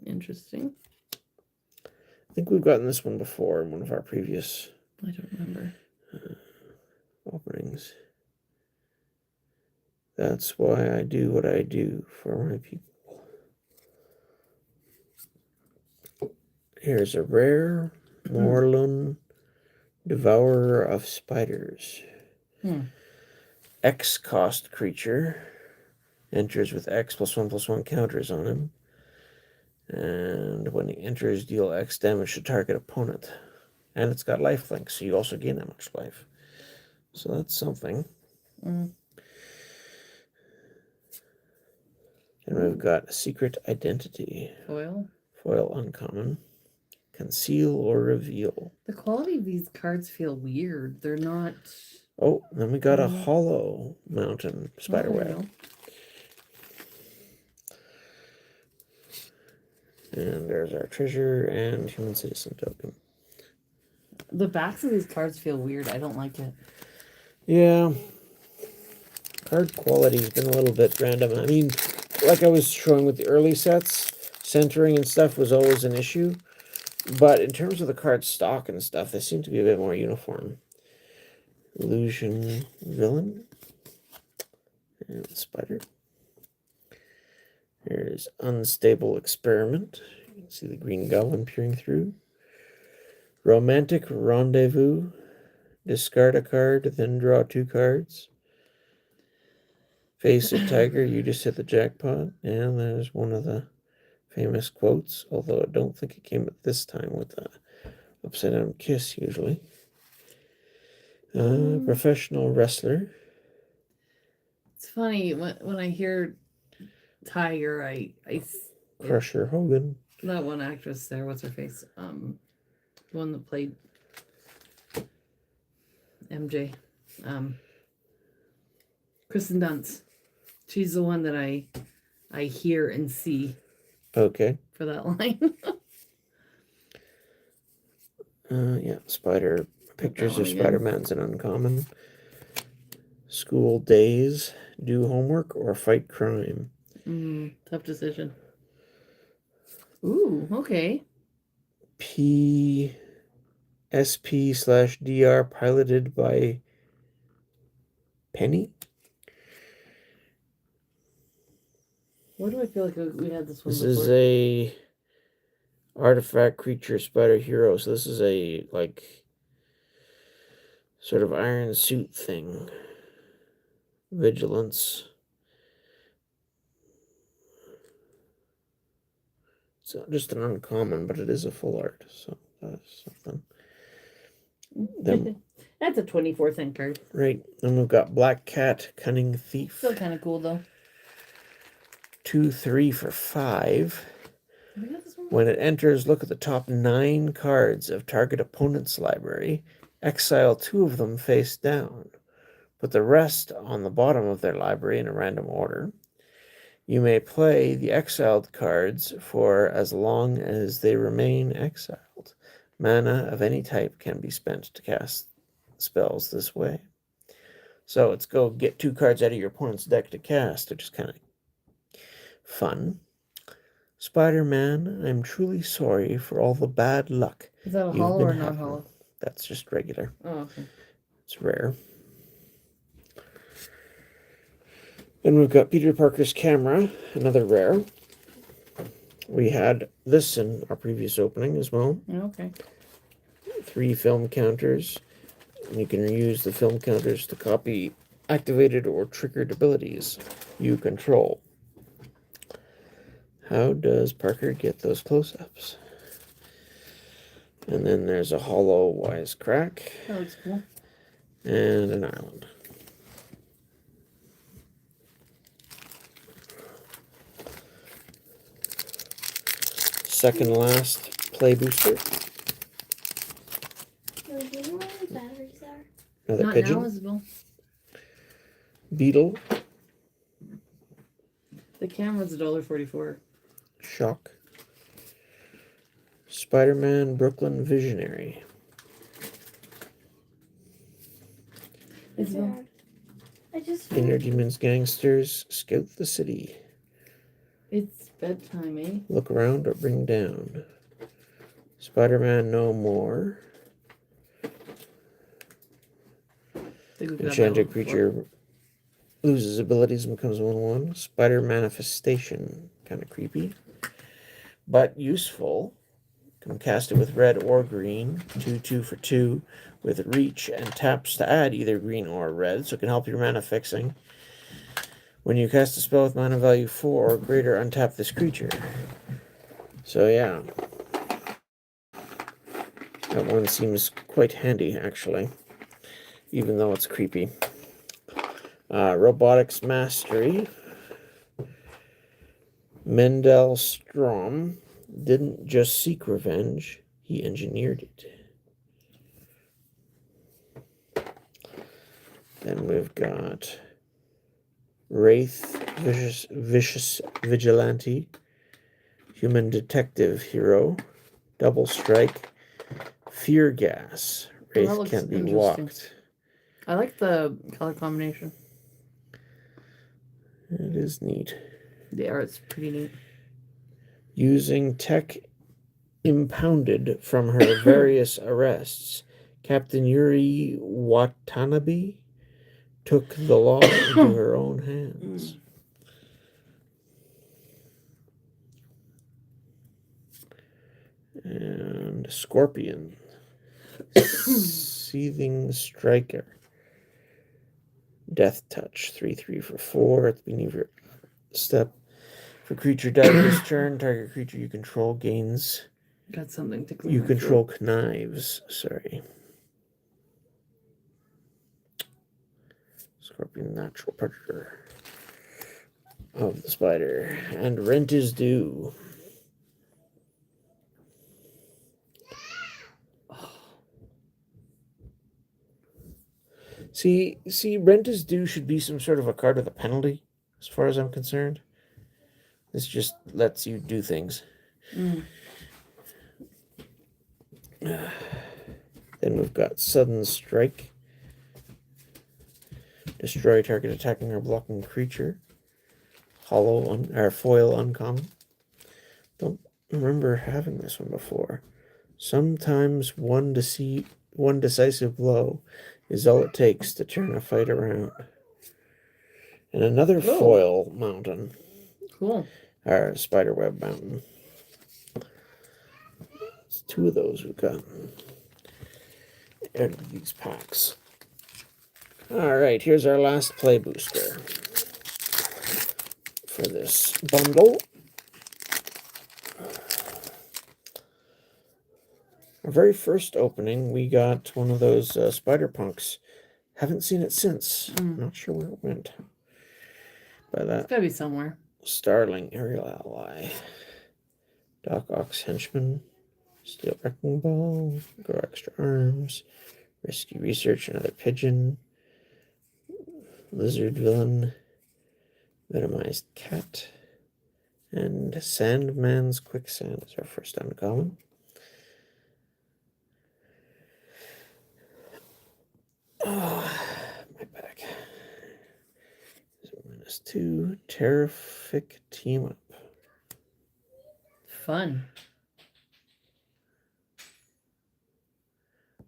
S2: Interesting.
S1: I think we've gotten this one before in one of our previous...
S2: I don't remember.
S1: Openings. That's why I do what I do for my people. Here's a rare Morlun, Devourer of Spiders. X cost creature. Enters with X +1/+1 counters on him. And when he enters, deal X damage to target opponent. And it's got lifelink, so you also gain that much life. So that's something. And we've got Secret Identity.
S2: Foil
S1: Foil uncommon. conceal or reveal.
S2: The quality of these cards feel weird. They're not.
S1: Oh, then we got a
S2: Mhm.
S1: hollow mountain spider
S2: Oh, there you
S1: web. And there's our treasure and human citizen token.
S2: The backs of these cards feel weird. I don't like it.
S1: Yeah. Card quality's been a little bit random. I mean, like I was showing with the early sets, centering and stuff was always an issue. But in terms of the card stock and stuff, they seem to be a bit more uniform. Illusion Villain. And Spider. There's Unstable Experiment. You can see the green goblin peering through. Romantic Rendezvous. Discard a card, then draw 2 cards. Face of Tiger, you just hit the jackpot. And there's one of the famous quotes, although I don't think it came at this time with the upside down kiss usually. Professional Wrestler.
S2: It's funny when I hear Tiger,
S1: Crusher Hogan.
S2: that one actress there. What's her face? The one that played MJ. Kristen Dunst. She's the one that I hear and see.
S1: Okay.
S2: For that line.
S1: Yeah, Spider. Pictures of Spider-Man's an uncommon. School Days. Do homework or fight crime.
S2: Tough decision. Ooh, okay.
S1: PSP/DR piloted by Penny.
S2: Why do I feel like we had this one
S1: This
S2: before?
S1: is a artifact creature spider hero. So this is a like sort of iron suit thing. Vigilance. It's just an uncommon, but it is a full art, so that's something.
S2: That's a 24-cent card.
S1: Right. Then we've got Black Cat, Cunning Thief.
S2: Still kind of cool though.
S1: 2/3 for 5. When it enters, look at the top 9 cards of target opponent's library. Exile 2 of them face down. Put the rest on the bottom of their library in a random order. You may play the exiled cards for as long as they remain exiled. Mana of any type can be spent to cast spells this way. So let's go get 2 cards out of your opponent's deck to cast, which is kind of fun. Spider-Man, I'm truly sorry for all the bad luck.
S2: Is that a hollow or non-hollow?
S1: That's just regular.
S2: Oh, okay.
S1: It's rare. Then we've got Peter Parker's Camera, another rare. We had this in our previous opening as well.
S2: Okay.
S1: 3 film counters. You can use the film counters to copy activated or triggered abilities you control. How does Parker get those close-ups? And then there's a hollow Wisecrack.
S2: That looks cool.
S1: And an island. Second last play booster.
S3: Do you know where the batteries are?
S1: Another
S2: Not
S1: pigeon.
S2: now, Isabel.
S1: Beetle.
S2: The camera's $1.44.
S1: Shock. Spider-Man Brooklyn Visionary.
S2: Isabel.
S3: I just
S1: Inner Demons Gangsters. Scout the City.
S2: It's bedtime, eh?
S1: Look around or bring down. Spider-Man No More. Enchanted creature loses abilities and becomes 1/1. Spider Manifestation. Kind of creepy. But useful. Can cast it with red or green. 2/2 for 2 with reach and taps to add either green or red. So it can help your mana fixing. When you cast a spell with mana value 4 or greater, untap this creature. So yeah. That one seems quite handy, actually. Even though it's creepy. Robotics Mastery. Mendel Strom didn't just seek revenge, He engineered it. Then we've got Wraith, Vicious Vigilante, Human Detective Hero, Double Strike, Fear Gas.
S2: that
S1: Wraith
S2: looks
S1: can't be
S2: interesting.
S1: walked.
S2: I like the color combination.
S1: It is neat.
S2: The art's pretty neat.
S1: Using tech impounded from her various arrests, Captain Yuri Watanabe took the law into her own hands. And Scorpion, Seething Striker, Death Touch, 3/3 for 4 at the beginning of your step. For creature died this turn, target creature you control gains.
S2: Got something to clean.
S1: You
S2: my
S1: control
S2: throat.
S1: knives. Sorry. Scorpion, natural predator of the spider. And rent is due. See, rent is due should be some sort of a card with a penalty, as far as I'm concerned. This just lets you do things.
S2: Mm.
S1: Then we've got Sudden Strike. Destroy target attacking or blocking creature. Or foil uncommon. Don't remember having this one before. Sometimes one decisive blow is all it takes to turn a fight around. And another foil mountain.
S2: Cool.
S1: Or spiderweb mountain. It's 2 of those we've got out of these packs. Alright, here's our last play booster for this bundle. Our very first opening, we got one of those Spider Punks. Haven't seen it since. Not sure where it went. By that,
S2: It's gotta be somewhere.
S1: Starling, Aerial Ally, Doc Ock's Henchman, Steel Wrecking Ball, Grow Extra Arms, Risky Research, another Pigeon, Lizard Villain, Venomized Cat, and Sandman's Quicksand is our first uncommon. Oh, my back. -2, Terrific Team Up.
S2: Fun.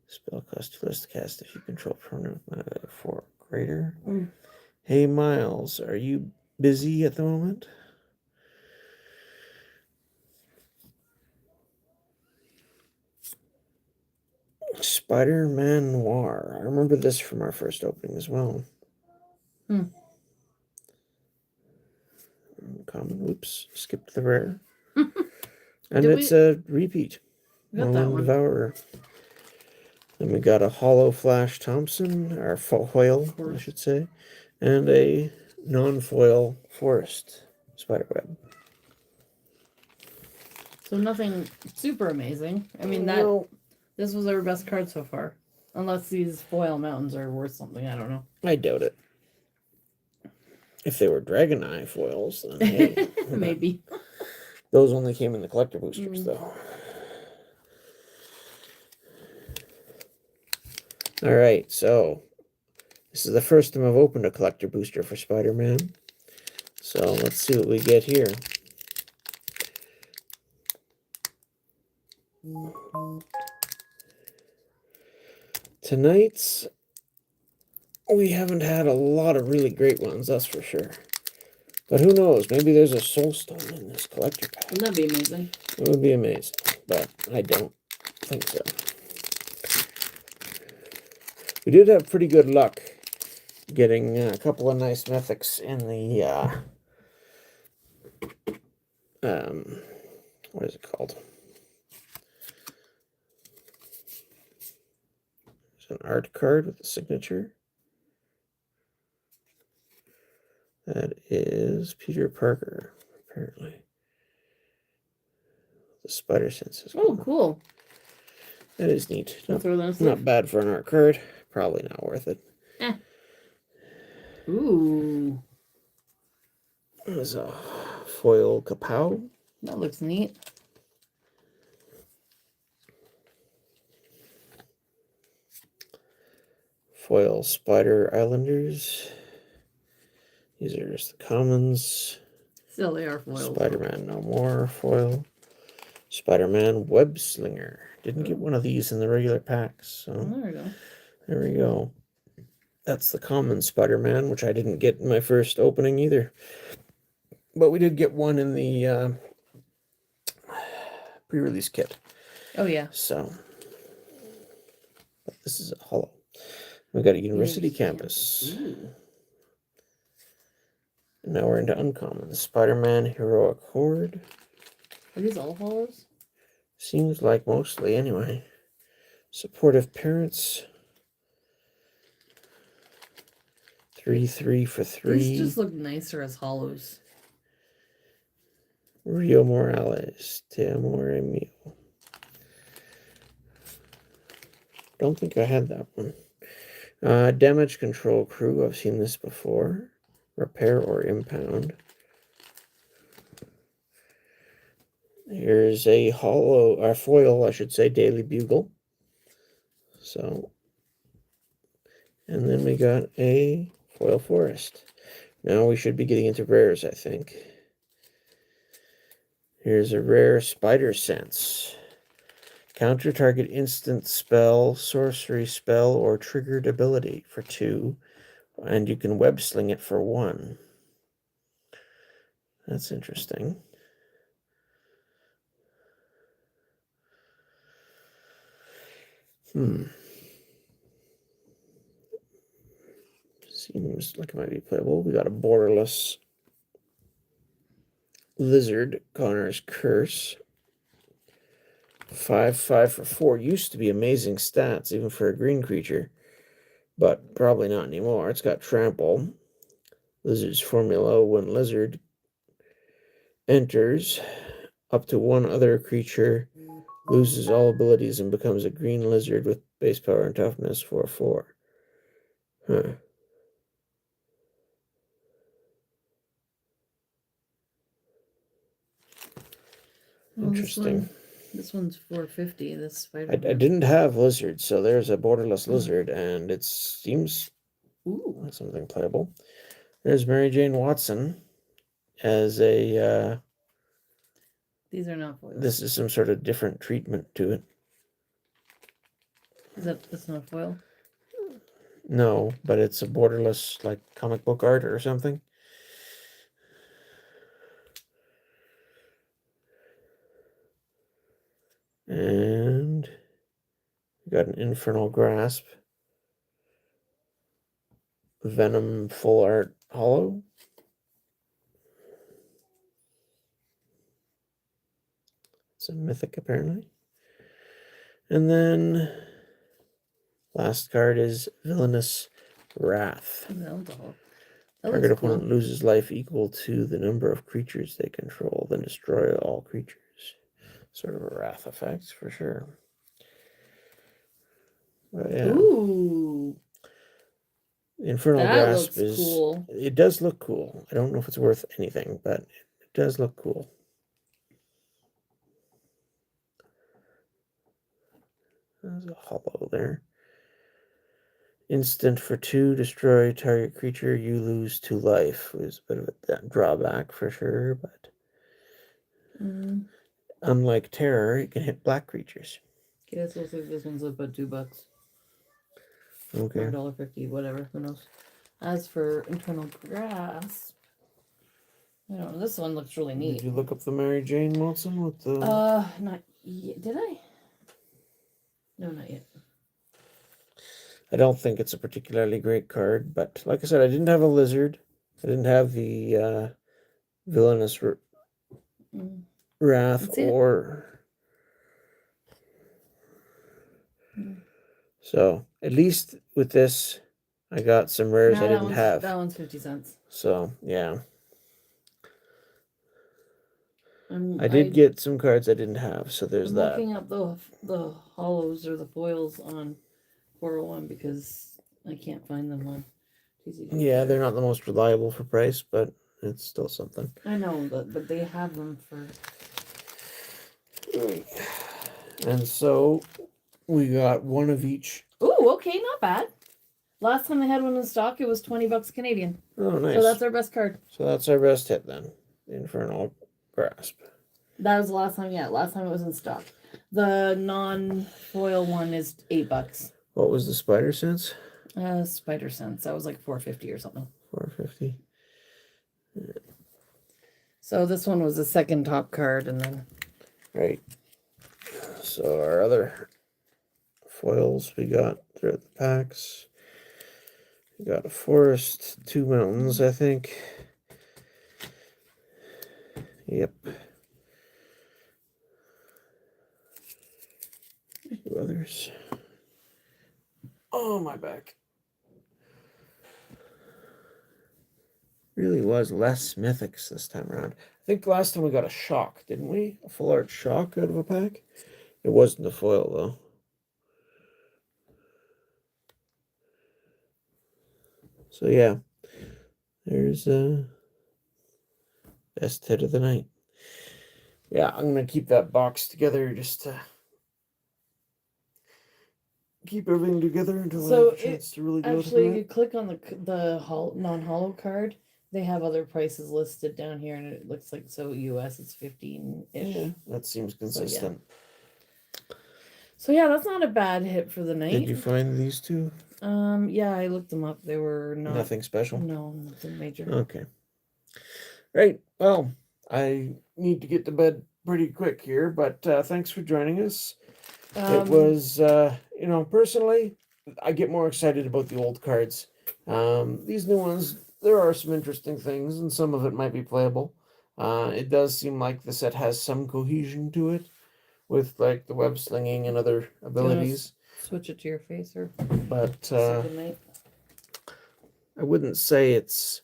S1: Spell cost 2 less to cast if you control permanent mana 4 or greater. Hey Miles, are you busy at the moment? Spider-Man Noir. I remember this from our first opening as well. Common. Oops, skipped the rare. And it's a repeat.
S2: Got that one.
S1: Devourer. Then we got a Hollow Flash Thompson, or foil, I should say, and a non-foil Forest Spiderweb.
S2: So nothing super amazing. I mean, this was our best card so far. Unless these foil mountains are worth something, I don't know.
S1: I doubt it. If they were Dragon Eye foils, then hey.
S2: Maybe.
S1: Those only came in the collector boosters, though. Alright, so this is the first time I've opened a collector booster for Spider-Man. So let's see what we get here. Tonight's, we haven't had a lot of really great ones, that's for sure. But who knows, maybe there's a Soulstone in this collector pack.
S2: Wouldn't that be amazing?
S1: It would be amazing, but I don't think so. We did have pretty good luck getting a couple of nice mythics in the, what is it called? There's an art card with a signature. That is Peter Parker, apparently. The spider senses.
S2: Oh, cool.
S1: That is neat.
S2: I'll
S1: Not,
S2: throw that in a sleeve.
S1: not bad for an art card. Probably not worth it.
S2: Ooh,
S1: There's a foil Kapow.
S2: that looks neat.
S1: Foil Spider Islanders. These are just the commons.
S2: Still, they are foils.
S1: Spider-Man No More foil. Spider-Man Web Slinger. Didn't get one of these in the regular packs. So
S2: There we go.
S1: there we go. That's the common Spider-Man, which I didn't get in my first opening either. But we did get one in the pre-release kit.
S2: Oh yeah.
S1: So, but this is a hollow. We got a university campus.
S2: Ooh.
S1: And now we're into uncommon. Spider-Man Heroic Horde.
S2: Are these all hollows?
S1: Seems like mostly anyway. Supportive Parents. 3/3 for 3.
S2: These just look nicer as hollows.
S1: Rio Morales. Te Amore Mio. Don't think I had that one. Damage Control Crew. I've seen this before. Repair or Impound. Here's a foil, I should say, Daily Bugle. So, and then we got a foil Forest. Now we should be getting into rares, I think. Here's a rare Spider Sense. Counter target instant spell, sorcery spell, or triggered ability for 2. And you can web sling it for 1. That's interesting. Seems like it might be playable. We got a borderless Lizard, Connor's Curse. 5/5 for 4. Used to be amazing stats, even for a green creature. But probably not anymore. It's got Trample. Lizard's formula: when Lizard enters, up to one other creature loses all abilities and becomes a green lizard with base power and toughness 4/4. Huh.
S2: Well,
S1: Interesting.
S2: This one's 450. This spider.
S1: I didn't have Lizard, so there's a borderless Lizard, and it seems like something playable. There's Mary Jane Watson as a...
S2: These are not foils.
S1: This is some sort of different treatment to it.
S2: That's not a foil?
S1: No, but it's a borderless, like, comic book art or something. And we got an Infernal Grasp. Venom Full Art Hollow. It's a mythic, apparently. And then last card is Villainous Wrath. Target opponent loses life equal to the number of creatures they control, then destroy all creatures. Sort of a wrath effect, for sure. But yeah.
S2: Ooh.
S1: Infernal Grasp is
S2: cool.
S1: It does look cool. I don't know if it's worth anything, but it does look cool. There's a hollow there. Instant for 2, destroy target creature, you lose 2 life. It was a bit of a drawback for sure, but unlike Terror, it can hit black creatures.
S2: Okay, so looks like this one's about $2.
S1: Okay.
S2: Or $1.50, whatever, who knows. As for Infernal Grasp, I don't know, this one looks really neat.
S1: Did you look up the Mary Jane Watson with the...
S2: Not yet. Did I? No, not yet.
S1: I don't think it's a particularly great card, but like I said, I didn't have a Lizard. I didn't have the Villainous Wrath or... So, at least with this, I got some rares I didn't have.
S2: That one's 50 cents.
S1: So, yeah. I did get some cards I didn't have, so there's
S2: I'm
S1: that.
S2: looking up the hollows or the foils on 401 because I can't find them on TCG.
S1: Yeah, they're not the most reliable for price, but it's still something.
S2: I know, but they have them for.
S1: And so we got one of each.
S2: Ooh, okay, not bad. Last time they had one in stock, it was $20 Canadian.
S1: Oh, nice.
S2: So that's our best card.
S1: So that's our best hit then. The Infernal Grasp.
S2: That was the last time. Yeah, last time it was in stock. The non-foil one is $8.
S1: What was the Spider Sense?
S2: Spider Sense. That was like $4.50 or something.
S1: $4.50.
S2: So this one was the second top card, and then
S1: Right. So our other foils we got throughout the packs. We got a forest, 2 mountains, I think. Yep. 2 others. Oh, my back. Really was less mythics this time around. I think last time we got a shock, didn't we? A full art shock out of a pack. It wasn't a foil though. So yeah, there's best hit of the night. Yeah, I'm gonna keep that box together just to keep everything together until I have a chance to really go
S2: actually,
S1: through
S2: you
S1: it.
S2: click on the non-hollow card. They have other prices listed down here, and it looks like so US it's 15-ish.
S1: Yeah, that seems consistent.
S2: So yeah, that's not a bad hit for the night.
S1: Did you find these two?
S2: Yeah, I looked them up. They were not
S1: Nothing special?
S2: No, nothing major.
S1: Okay. Right. Well, I need to get to bed pretty quick here, but thanks for joining us. It was, personally, I get more excited about the old cards. These new ones, there are some interesting things, and some of it might be playable. It does seem like the set has some cohesion to it, with like the web slinging and other abilities.
S2: Switch it to your face, or
S1: But
S2: second night.
S1: I wouldn't say it's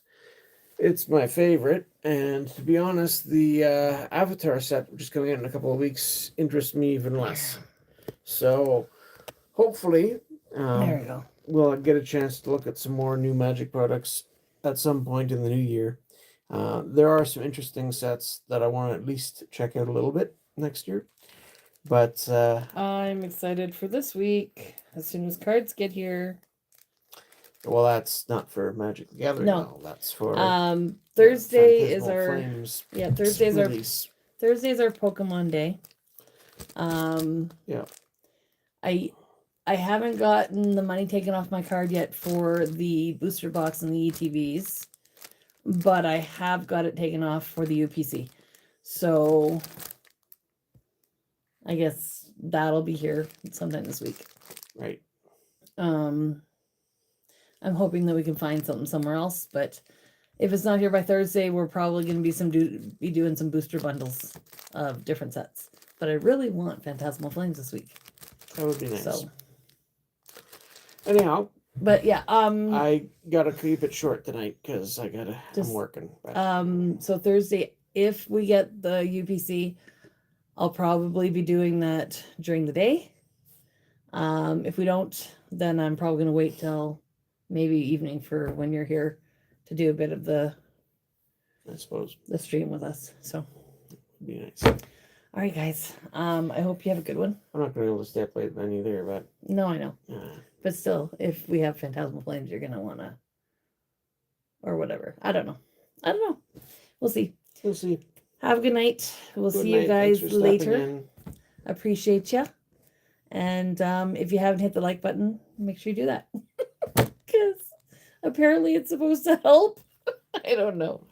S1: my favorite. And to be honest, the Avatar set, which is coming out in a couple of weeks, interests me even less. So hopefully,
S2: There we go.
S1: we'll get a chance to look at some more new Magic products at some point in the new year. There are some interesting sets that I want to at least check out a little bit next year. But
S2: I'm excited for this week. As soon as cards get here.
S1: well, that's not for Magic the Gathering.
S2: No,
S1: that's for
S2: Thursday is
S1: Phantasmal
S2: our
S1: Flames
S2: Thursday's our Pokemon Day.
S1: Yeah.
S2: I haven't gotten the money taken off my card yet for the booster box and the ETBs, but I have got it taken off for the UPC. So I guess that'll be here sometime this week.
S1: Right.
S2: I'm hoping that we can find something somewhere else, but if it's not here by Thursday, we're probably going to be doing some booster bundles of different sets. But I really want Phantasmal Flames this week.
S1: That would be nice.
S2: So,
S1: anyhow,
S2: but yeah,
S1: I gotta keep it short tonight because I'm working. But.
S2: So Thursday, if we get the UPC, I'll probably be doing that during the day. If we don't, then I'm probably gonna wait till maybe evening for when you're here to do a bit of the stream with us. So
S1: it'd be nice.
S2: All right, guys. I hope you have a good one.
S1: I'm not gonna be able to stay up late then either, but
S2: no, I know. But still, if we have Phantasmal Flames, you're gonna wanna, or whatever. I don't know. We'll see. Have a good night. We'll see you guys later. Appreciate you. And if you haven't hit the like button, make sure you do that. Because apparently it's supposed to help. I don't know.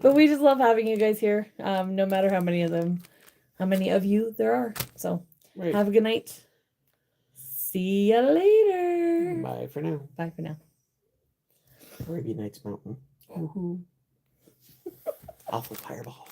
S2: But we just love having you guys here. No matter how many of you there are. So have a good night. See you later.
S1: Bye for now.
S2: Bye for now.
S1: Arabian Nights Mountain.
S2: Woohoo.
S1: Awful fireball.